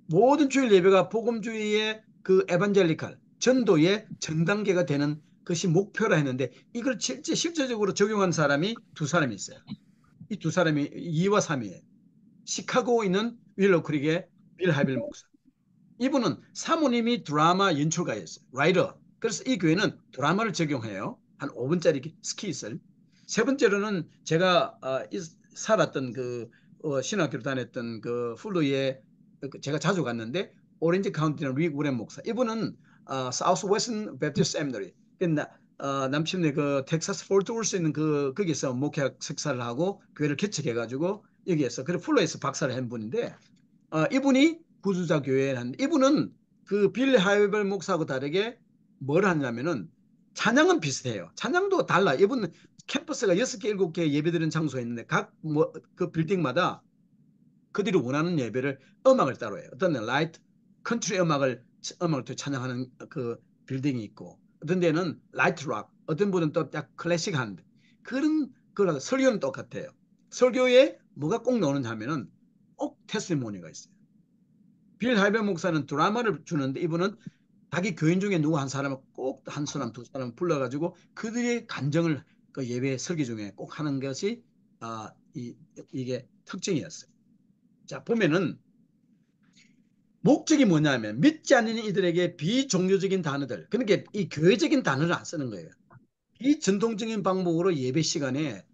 모든 주일 예배가 복음주의의 그 에반젤리칼, 전도의 전단계가 되는 것이 목표라 했는데 이걸 실제적으로 적용한 사람이 두 사람이 있어요. 이 두 사람이 2와 3이에요. 시카고에 있는 윌로 크릭의 빌 하빌 목사. 이분은 사모님이 드라마 연출가였어요. 라이터. 그래서 이 교회는 드라마를 적용해요. 한 5분짜리 스킷을. 세 번째로는 제가 살았던 그 신학교를 다녔던 그 훌루에 제가 자주 갔는데 오렌지 카운티는 릭 우렌 목사. 이분은 사우스 웨스턴 베프티스트 세미너리. 남친네 그 텍사스 폴트월스에 있는 거기서 목회학 석사를 하고 교회를 개척해가지고 여기에서 그리고 훌루에서 박사를 한 분인데 이분이 구주자 교회에 하는데 이분은 그 빌 하이벨 목사하고 다르게 뭘 하냐면은 찬양은 비슷해요. 찬양도 달라. 이분은 캠퍼스가 6개, 7개 예배드리는 장소에 있는데 각 뭐 그 빌딩마다 그들이 원하는 예배를 음악을 따로 해요. 어떤 데는 라이트, 컨트리 음악을 또 찬양하는 그 빌딩이 있고 어떤 데는 라이트 락, 어떤 분은 또 딱 클래식한 그런 그 설교는 똑같아요. 설교에 뭐가 꼭 나오는지 하면은 꼭 테스티모니가 있어요. 빌 할배 목사는 드라마를 주는데 이분은 자기 교인 중에 누구 한 사람을 꼭 한 사람 두 사람 불러가지고 그들의 간정을 그 예배 설교 중에 꼭 하는 것이 이게 특징이었어요. 자 보면은 목적이 뭐냐면 믿지 않는 이들에게 비종교적인 단어들 그러니까 이 교회적인 단어를 안 쓰는 거예요. 비전통적인 방법으로 예배 시간에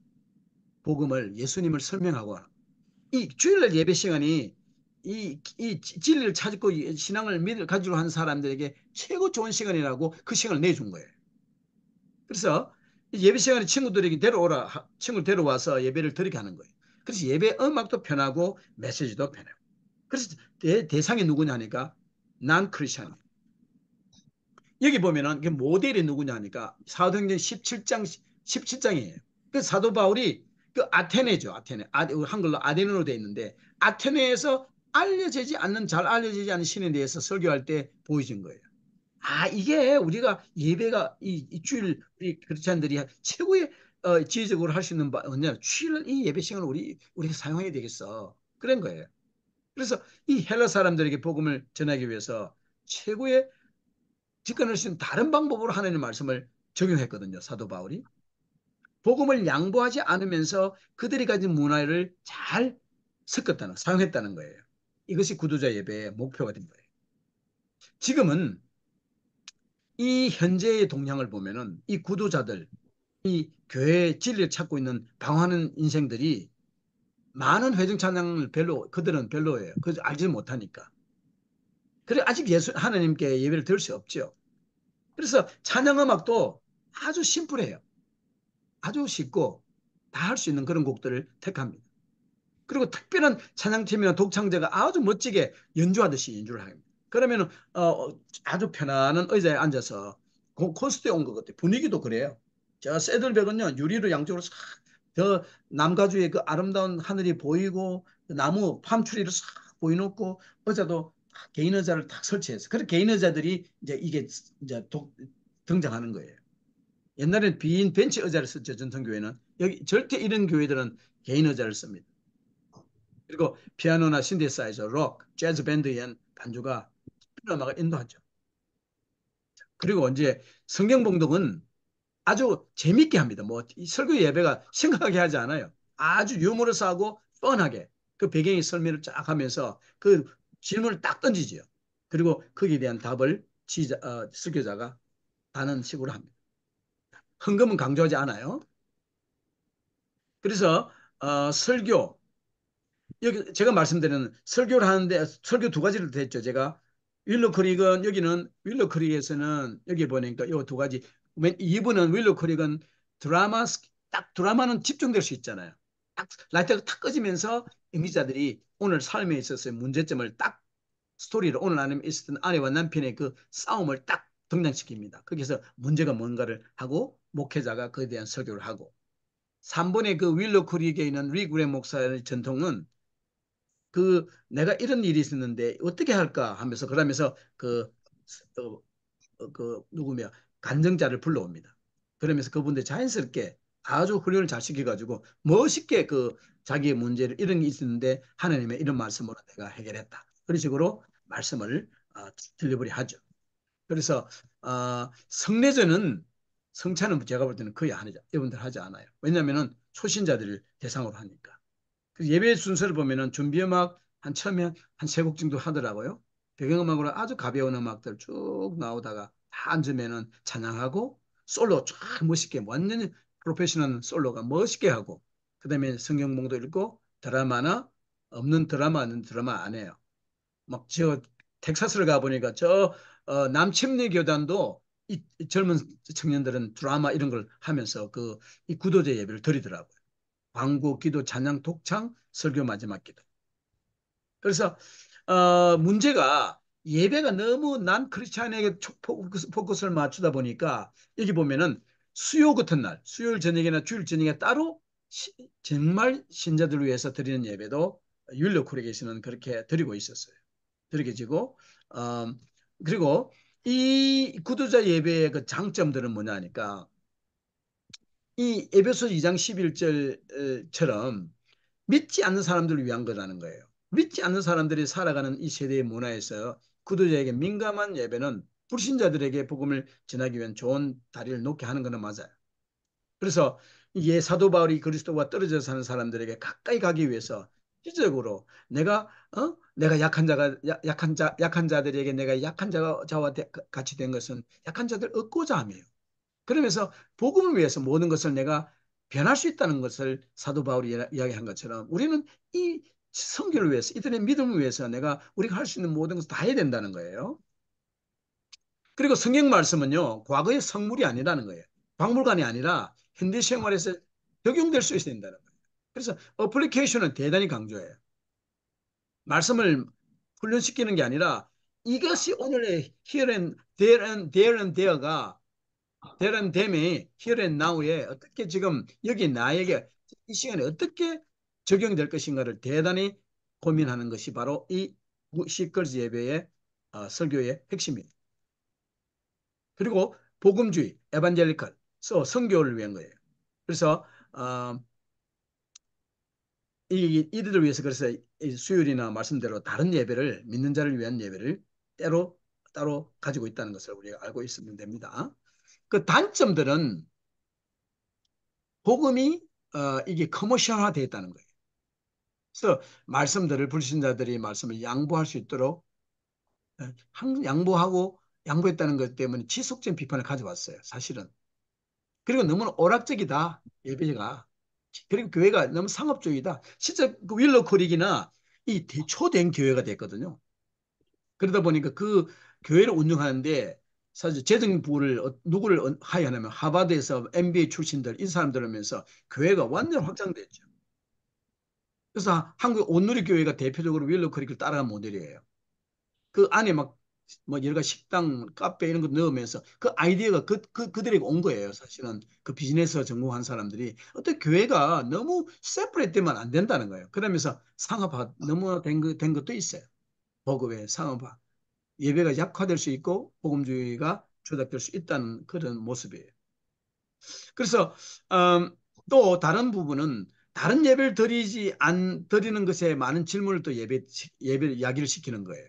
복음을 예수님을 설명하고 이 주일날 예배 시간이 이 진리를 찾고 신앙을 가지고 한 사람들에게 최고 좋은 시간이라고 그 시간을 내준 거예요. 그래서 예배 시간에 친구들에게 친구를 데려와서 예배를 드리게 하는 거예요. 그래서 예배 음악도 편하고 메시지도 편하고. 그래서 대상이 누구냐 하니까 난 크리스천이에요. 여기 보면은 모델이 누구냐 하니까 사도행전 17장이에요. 그 사도 바울이 그 아테네죠. 한글로 아데노로 되어 있는데 아테네에서 잘 알려지지 않는 신에 대해서 설교할 때 보여진 거예요. 이게 우리가 예배가 이 주일 우리 크리스찬들이 최고의 지혜적으로 할 수 있는 뭐냐 주일 이 예배 시간을 우리가 사용해야 되겠어. 그런 거예요. 그래서 이 헬라 사람들에게 복음을 전하기 위해서 최고의 접근할 수 있는 다른 방법으로 하나님의 말씀을 적용했거든요. 사도 바울이. 복음을 양보하지 않으면서 그들이 가진 문화를 잘 사용했다는 거예요. 이것이 구도자 예배의 목표가 된 거예요. 지금은 이 현재의 동향을 보면은 이 구도자들, 이 교회의 진리를 찾고 있는 방황하는 인생들이 많은 회중 찬양을 그들은 별로예요. 그 알지 못하니까. 그래 아직 하나님께 예배를 드릴 수 없죠. 그래서 찬양 음악도 아주 심플해요. 아주 쉽고 다 할 수 있는 그런 곡들을 택합니다. 그리고 특별한 찬양팀이나 독창자가 아주 멋지게 연주하듯이 연주를 합니다. 그러면 아주 편안한 의자에 앉아서 콘서트에 온 것 같아요. 분위기도 그래요. 저 새들백은요 유리로 양쪽으로 싹 저 남가주의 그 아름다운 하늘이 보이고 그 나무 팜트리를 싹 보이놓고 의자도 개인 의자를 딱 설치해서 그런 개인 의자들이 이제 이게 이제 등장하는 거예요. 옛날에는 빈 벤치 의자를 썼죠. 전통교회는. 여기 절대 이런 교회들은 개인 의자를 씁니다. 그리고 피아노나 신디사이저, 록, 재즈 밴드의 반주가 음악을 인도하죠. 그리고 이제 성경 봉독은 아주 재밌게 합니다. 뭐 설교 예배가 심각하게 하지 않아요. 아주 유머러스하고 뻔하게 그 배경의 설명을 쫙 하면서 그 질문을 딱 던지죠. 그리고 거기에 대한 답을 설교자가 하는 식으로 합니다. 헌금은 강조하지 않아요. 그래서 설교 여기 제가 말씀드리는 설교를 하는데 설교 두 가지를 했죠. 제가 윌로 크릭은 여기는 윌로 크릭에서는 여기 보니까 이 두 가지 이분은 윌로 크릭은 드라마 딱 드라마는 집중될 수 있잖아요. 딱 라이트가 탁 꺼지면서 연기자들이 오늘 삶에 있어서의 문제점을 딱 스토리를 오늘 안에 있었던 아내와 남편의 그 싸움을 딱 등장시킵니다. 거기서 문제가 뭔가를 하고 목회자가 그에 대한 설교를 하고 3번의 그 윌로 크릭에 있는 리그레 목사의 전통은 그 내가 이런 일이 있었는데 어떻게 할까 하면서 그러면서 어, 그 누구며 간증자를 불러옵니다. 그러면서 그분들 자연스럽게 아주 훈련을 잘 시켜가지고 멋있게 그 자기의 문제를 이런 게 있었는데 하나님의 이런 말씀으로 내가 해결했다. 그런 식으로 말씀을 들려버리 하죠. 그래서 성례전은 성찬은 제가 볼 때는 거의 안 하죠. 여러분들 하지 않아요. 왜냐하면 초신자들을 대상으로 하니까. 그 예배 순서를 보면은 준비음악 한 처음에 한 세 곡 정도 하더라고요. 배경음악으로 아주 가벼운 음악들 쭉 나오다가 다 앉으면은 찬양하고 솔로 쫙 멋있게 완전히 프로페셔널 솔로가 멋있게 하고 그다음에 성경봉도 읽고 드라마나 없는 드라마는 드라마 안 해요. 막 저 텍사스를 가보니까 저 남침내 교단도 이 젊은 청년들은 드라마 이런 걸 하면서 그 이 구도제 예배를 드리더라고요. 광고, 기도, 찬양, 독창, 설교 마지막 기도. 그래서 문제가 예배가 너무 난 크리스찬에게 포커스를 맞추다 보니까 여기 보면은 수요 같은 날, 수요일 저녁이나 주일 저녁에 따로 정말 신자들을 위해서 드리는 예배도 율로 콜레게이션은 그렇게 드리고 있었어요. 드리게지고 그리고 이 구도자 예배의 그 장점들은 뭐냐니까 이 에베소 2장 11절처럼 믿지 않는 사람들을 위한 거라는 거예요. 믿지 않는 사람들이 살아가는 이 세대의 문화에서 구도자에게 민감한 예배는 불신자들에게 복음을 전하기 위한 좋은 다리를 놓게 하는 것은 맞아요. 그래서 이게 사도 바울이 그리스도와 떨어져 사는 사람들에게 가까이 가기 위해서 실질적으로 내가 약한 자들에게 내가 약한 자와 같이 된 것은 약한 자들 얻고자 함이에요. 그러면서 복음을 위해서 모든 것을 내가 변할 수 있다는 것을 사도 바울이 이야기한 것처럼 우리는 이 성결을 위해서 이들의 믿음을 위해서 내가 우리가 할 수 있는 모든 것을 다 해야 된다는 거예요. 그리고 성경 말씀은요 과거의 성물이 아니라는 거예요. 박물관이 아니라 현대 생활에서 적용될 수 있어야 된다는 거예요. 그래서 어플리케이션은 대단히 강조해요. 말씀을 훈련시키는 게 아니라 이것이 오늘의 here and there and there가 대란 댐이 here and now에 어떻게 지금 여기 나에게 이 시간에 어떻게 적용될 것인가를 대단히 고민하는 것이 바로 이 시컬즈 예배의 설교의 핵심입니다. 그리고 복음주의, 에반젤리컬, 선교를 위한 거예요. 그래서 이들을 위해서 그래서 수요일이나 말씀대로 다른 예배를 믿는 자를 위한 예배를 따로 가지고 있다는 것을 우리가 알고 있으면 됩니다. 그 단점들은 복음이 이게 커머셜화 되어 있다는 거예요. 그래서 말씀들을 불신자들이 말씀을 양보할 수 있도록 양보하고 양보했다는 것 때문에 지속적인 비판을 가져왔어요. 사실은. 그리고 너무나 오락적이다. 예배가. 그리고 교회가 너무 상업주의다. 진짜 그 윌로 크릭이나 이 초대형 교회가 됐거든요. 그러다 보니까 그 교회를 운영하는데 사실 재정부를 누구를 하야하냐면 하버드에서 MBA 출신들 이 사람들 하면서 교회가 완전 확장됐죠. 그래서 한국 온누리 교회가 대표적으로 윌로 크릭을 따라간 모델이에요. 그 안에 막 뭐 여러 가지 식당, 카페 이런 거 넣으면서 그 아이디어가 그들에게 온 거예요. 사실은 그 비즈니스 전공한 사람들이 어떤 교회가 너무 세퍼레이트 되면 안 된다는 거예요. 그러면서 상업화 너무 된 것도 있어요. 보급의 상업화. 예배가 약화될 수 있고 복음주의가 조작될 수 있다는 그런 모습이에요. 그래서 또 다른 부분은 다른 예배를 드리는 것에 많은 질문을 또 예배를 야기를 시키는 거예요.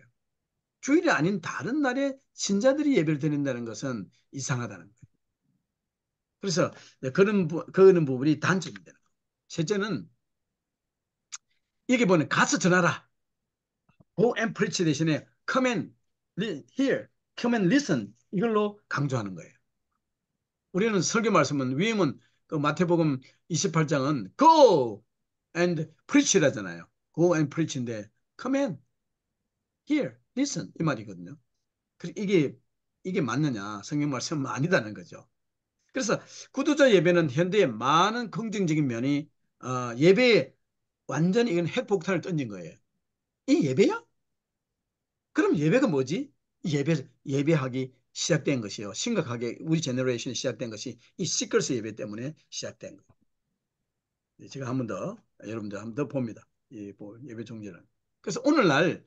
주일이 아닌 다른 날에 신자들이 예배를 드린다는 것은 이상하다는 거예요. 그래서 그런 부분이 단점이 되는 거예요. 셋째는 여기 보면 가서 전하라. Go and preach 대신에 come and hear, come and listen 이걸로 강조하는 거예요. 우리는 설교 말씀은 위임은 그 마태복음 28장은 go and preach라잖아요. go and preach인데 come and hear, listen 이 말이거든요. 이게 맞느냐? 성경 말씀은 아니다는 거죠. 그래서 구두자 예배는 현대의 많은 긍정적인 면이 예배에 완전히 이건 핵폭탄을 던진 거예요. 이 예배야? 그럼 예배가 뭐지? 예배하기 시작된 것이요. 심각하게 우리 제너레이션이 시작된 것이 이 시크릿 예배 때문에 시작된 거예요. 제가 한 번 더, 여러분들 한 번 더 봅니다. 이 예배 종교는. 그래서 오늘날,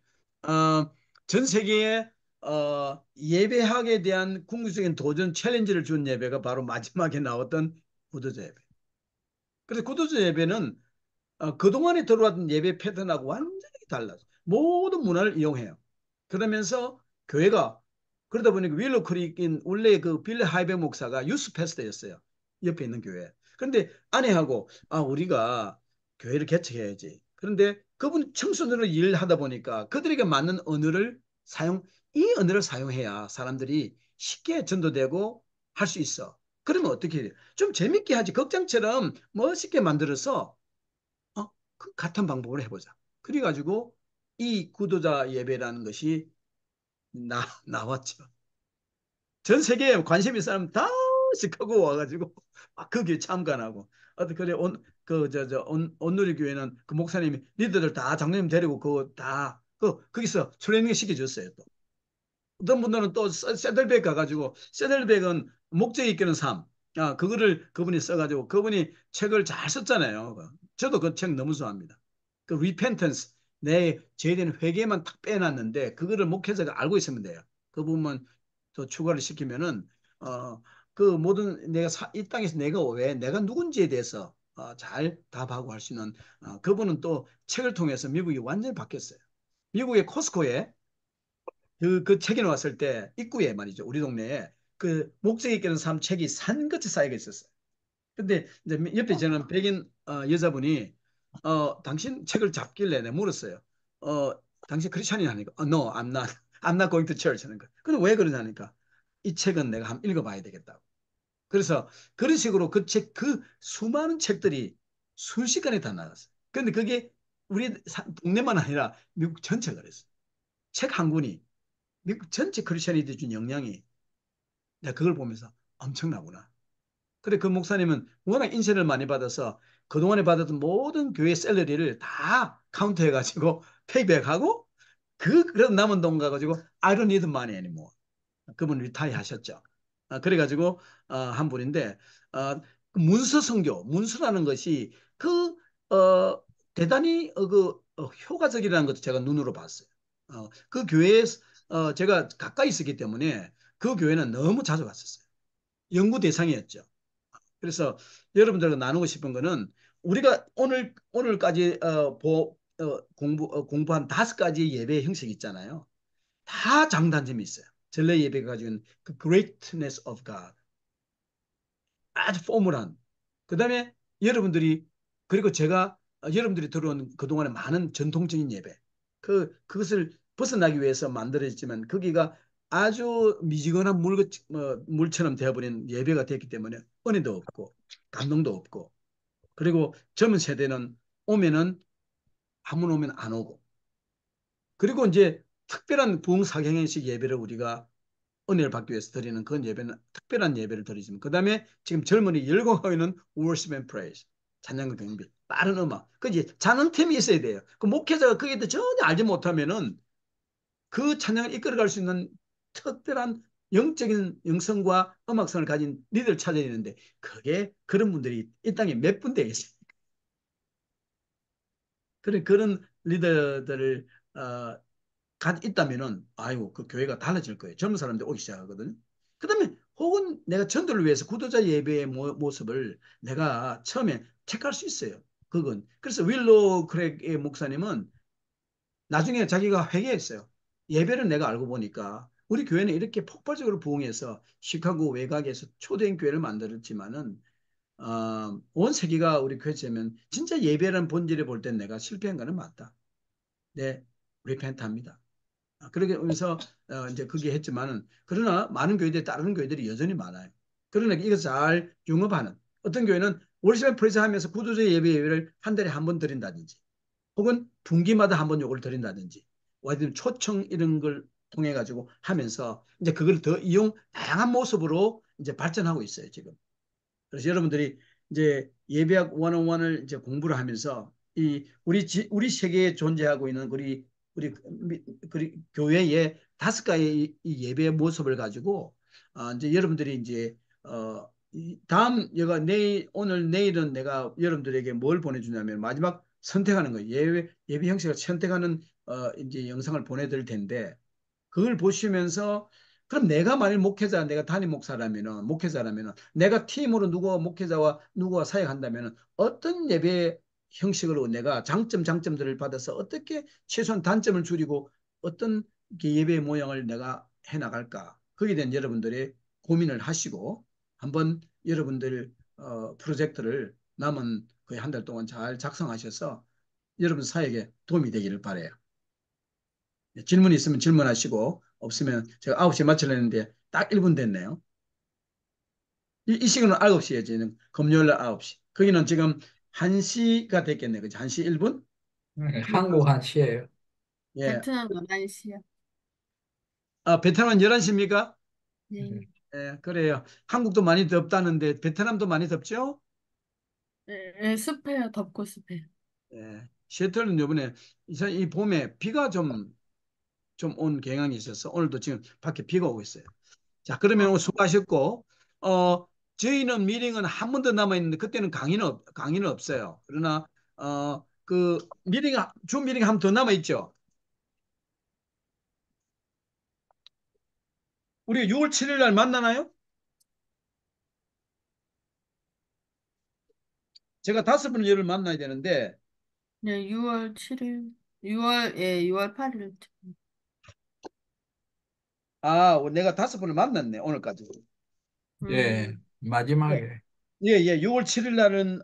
전 세계에, 예배학에 대한 궁극적인 도전 챌린지를 준 예배가 바로 마지막에 나왔던 구도자 예배. 그래서 구도자 예배는 그동안에 들어왔던 예배 패턴하고 완전히 달라서 모든 문화를 이용해요. 그러면서 교회가 그러다 보니까 윌로 크릭인 원래 그 빌리 하이백 목사가 유스 패스터였어요. 옆에 있는 교회. 그런데 아내하고 우리가 교회를 개척해야지. 그런데 그분 청소년으로 일하다 보니까 그들에게 맞는 이 언어를 사용해야 사람들이 쉽게 전도되고 할 수 있어. 그러면 어떻게 해요? 좀 재밌게 하지. 극장처럼 멋있게 만들어서 그 같은 방법을 해보자. 그래가지고 이 구도자 예배라는 것이 나왔죠. 전 세계에 관심 있는 사람 다 시카고 와가지고 막 거기에 참관하고 그래 온누리 교회는 그 목사님이 리더들 다 장로님 데리고 그거 다 거기서 트레이닝 시켜줬어요. 또 어떤 분들은 또 세들백 가가지고 세들백은 목적이 있기는 삶. 그거를 그분이 써가지고 그분이 책을 잘 썼잖아요. 저도 그 책 너무 좋아합니다. 그 repentance 내 죄에 대한 회개만 딱 빼놨는데 그거를 목회자가 알고 있으면 돼요. 그 부분만 더 추가를 시키면은 그 모든 이 땅에서 내가 누군지에 대해서 잘 답하고 할 수 있는 그분은 또 책을 통해서 미국이 완전히 바뀌었어요. 미국의 코스코에 그 책이 나왔을 때 입구에 말이죠. 우리 동네에 그 목적이 있는 삶 책이 산같이 쌓여져 있었어요. 근데 이제 옆에 저는 백인 여자분이 당신 책을 잡길래 내가 물었어요. 어, 당신 크리스찬이 하니까 No, I'm not. I'm not going to church 하는 거야. 근데 왜 그러냐니까 이 책은 내가 한번 읽어봐야 되겠다고. 그래서 그런 식으로 그 수많은 책들이 순식간에 다 나갔어요. 근데 그게 우리 동네만 아니라 미국 전체가 그랬어요. 책 한 권이 미국 전체 크리스천이들 준 영향이 내가 그걸 보면서 엄청나구나. 그래 그 목사님은 워낙 인세를 많이 받아서 그동안에 받았던 모든 교회 셀러리를 다 카운트해가지고 페이백하고 그런 남은 돈 가가지고 I don't need money anymore. 그분 리타이 하셨죠. 그래가지고 한 분인데 그 문서 선교, 문서라는 것이 대단히 효과적이라는 것도 제가 눈으로 봤어요. 그 교회에 제가 가까이 있었기 때문에 그 교회는 너무 자주 갔었어요. 연구 대상이었죠. 그래서 여러분들과 나누고 싶은 거는 우리가 오늘까지 공부한 5가지 예배 형식이 있잖아요. 다 장단점이 있어요. 전래 예배가 가지고 그 greatness of God. 아주 포멀한. 그 다음에 여러분들이, 그리고 제가 여러분들이 들어온 그동안의 많은 전통적인 예배, 그것을 벗어나기 위해서 만들어졌지만 거기가 아주 미지근한 물처럼 되어버린 예배가 됐기 때문에 은혜도 없고 감동도 없고, 그리고 젊은 세대는 오면은 한 번 오면 안 오고, 그리고 이제 특별한 부흥사경행식 예배를 우리가 은혜를 받기 위해서 드리는 그런 예배는 특별한 예배를 드리지만, 그 다음에 지금 젊은이 열광하고 있는 worship and praise, 찬양과 경배, 빠른 음악, 그지 잔응템이 있어야 돼요. 그 목회자가 거기에 대해 전혀 알지 못하면은 그 찬양을 이끌어갈 수 있는 특별한 영적인 영성과 음악성을 가진 리더를 찾아야 되는데, 그게 그런 분들이 이 땅에 몇 분 되겠어요. 그런 리더들을 있다면은 아이고 그 교회가 달라질 거예요. 젊은 사람들 오기 시작하거든요. 그다음에 혹은 내가 전도를 위해서 구도자 예배의 모습을 내가 처음에 체크할 수 있어요. 그건 그래서 윌로 크랙의 목사님은 나중에 자기가 회개했어요. 예배를 내가 알고 보니까 우리 교회는 이렇게 폭발적으로 부흥해서 시카고 외곽에서 초대형 교회를 만들었지만은 온 세계가 우리 교회처면 진짜 예배라는 본질을 볼 땐 내가 실패한 거는 맞다. 네, 리펜트합니다. 그렇게 하면서 이제 그게 했지만은, 그러나 많은 교회들이 다른 교회들이 여전히 많아요. 그러나 이것을 잘 융합하는, 어떤 교회는 월시ፕ 프레즈 하면서 구도자 예배를 한 달에 한 번 드린다든지, 혹은 분기마다 한 번 요걸 드린다든지, 아니면 초청 이런 걸 통해 가지고 하면서 이제 그걸 더 다양한 모습으로 이제 발전하고 있어요, 지금. 그래서 여러분들이 이제 예배학 원어원을 이제 공부를 하면서 이 우리 세계에 존재하고 있는 우리 교회의 다섯 가지 이 예배의 모습을 가지고 이제 여러분들이 이제 다음 오늘 내일은 내가 여러분들에게 뭘 보내주냐면 마지막 선택하는 거예요. 예배 형식을 선택하는 이제 영상을 보내드릴 텐데, 그걸 보시면서 그럼 내가 만일 내가 담임 목회자라면은 내가 팀으로 목회자와 누구와 사역한다면은 어떤 예배 형식으로 내가 장점들을 받아서 어떻게 최소한 단점을 줄이고 어떤 예배 모양을 내가 해 나갈까? 거기에 대한 여러분들의 고민을 하시고 한번 여러분들 프로젝트를 남은 거의 한 달 동안 잘 작성하셔서 여러분 사역에 도움이 되기를 바래요. 질문이 있으면 질문하시고 없으면 제가 9시에 마치려는데 딱 1분 됐네요. 이 시간은 9시에 저는 금요일 날 9시. 거기는 지금 1시가 됐겠네. 그치? 1시 1분? 네, 한국 한시예요. 예. 베트남 11시요. 베트남은 11시입니까? 네. 예, 그래요. 한국도 많이 덥다는데 베트남도 많이 덥죠? 네, 네, 습해요. 덥고 습해요. 예. 시애틀은 이번에 이 봄에 비가 좀 온 경향이 있어서 오늘도 지금 밖에 비가 오고 있어요. 자, 그러면 오늘 수고하셨고, 어, 저희는 미팅은 한 번 더 남아있는데, 그때는 강의는 없어요. 그러나, 주 미팅 한 번 더 남아있죠. 우리 6월 7일 날 만나나요? 제가 5번을 만나야 되는데, 네, 6월 7일, 6월 8일. 내가 5번을 만났네, 오늘까지. 예, 음, 네. 마지막에. 예, 예, 6월 7일 날은,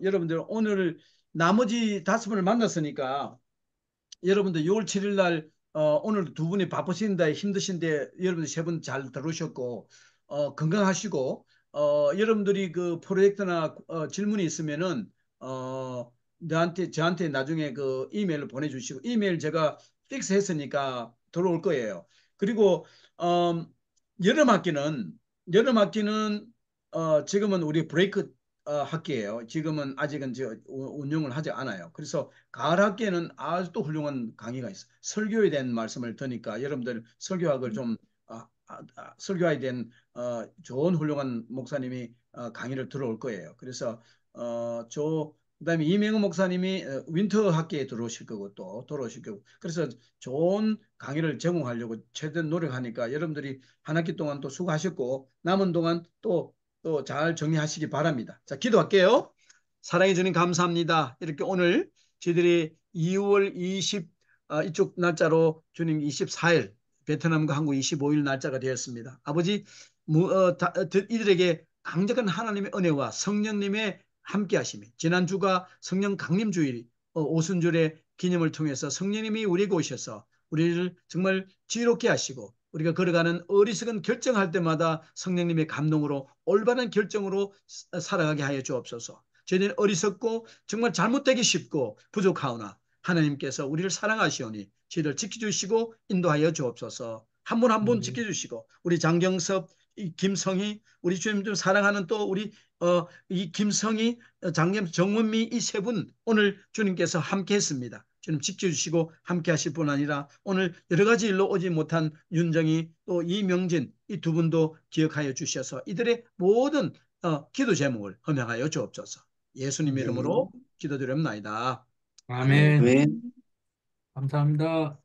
여러분들 오늘 나머지 5번을 만났으니까, 여러분들 6월 7일 날 오늘 두 분이 바쁘신데 힘드신데 여러분들 세 분 잘 들으셨고 건강하시고 여러분들이 그 프로젝트나 질문이 있으면은 저한테 나중에 그 이메일을 보내주시고, 이메일 제가 픽스했으니까 들어올 거예요. 그리고 어, 여름 학기는 여름 학기는 지금은 우리 브레이크 학기예요. 지금은 아직은 운영을 하지 않아요. 그래서 가을 학기에는 아주 또 훌륭한 강의가 있어요. 설교에 대한 말씀을 드니까 여러분들 설교학을 좀 설교에 대한 좋은 훌륭한 목사님이 강의를 들어올 거예요. 그래서 그다음에 이명호 목사님이 윈터 학기에 들어오실 거고 또 들어오실 거고, 그래서 좋은 강의를 제공하려고 최대한 노력하니까 여러분들이 한 학기 동안 또 수고하셨고 남은 동안 또 잘 정리하시기 바랍니다. 자, 기도할게요. 사랑해 주님 감사합니다. 이렇게 오늘 저희들이 2월 20 이쪽 날짜로 주님 24일, 베트남과 한국 25일 날짜가 되었습니다. 아버지 이들에게 강력한 하나님의 은혜와 성령님의 함께 하심이 지난주가 성령 강림주일 오순절의 기념을 통해서 성령님이 우리에게 오셔서 우리를 정말 지혜롭게 하시고 우리가 걸어가는 어리석은 결정할 때마다 성령님의 감동으로 올바른 결정으로 살아가게 하여 주옵소서. 저희는 어리석고 정말 잘못되기 쉽고 부족하오나 하나님께서 우리를 사랑하시오니 저희를 지켜주시고 인도하여 주옵소서. 한 분 한 분 지켜주시고 우리 장경섭, 김성희, 우리 주님 사랑하는 또 우리 이 김성희, 장겸, 정문미 이 세 분 오늘 주님께서 함께 했습니다. 주님 지켜주시고 함께 하실 뿐 아니라 오늘 여러 가지 일로 오지 못한 윤정희 또 이명진 이 두 분도 기억하여 주셔서 이들의 모든 기도 제목을 허명하여 주옵소서. 예수님 이름으로 기도드립나이다. 아멘. 아멘. 감사합니다.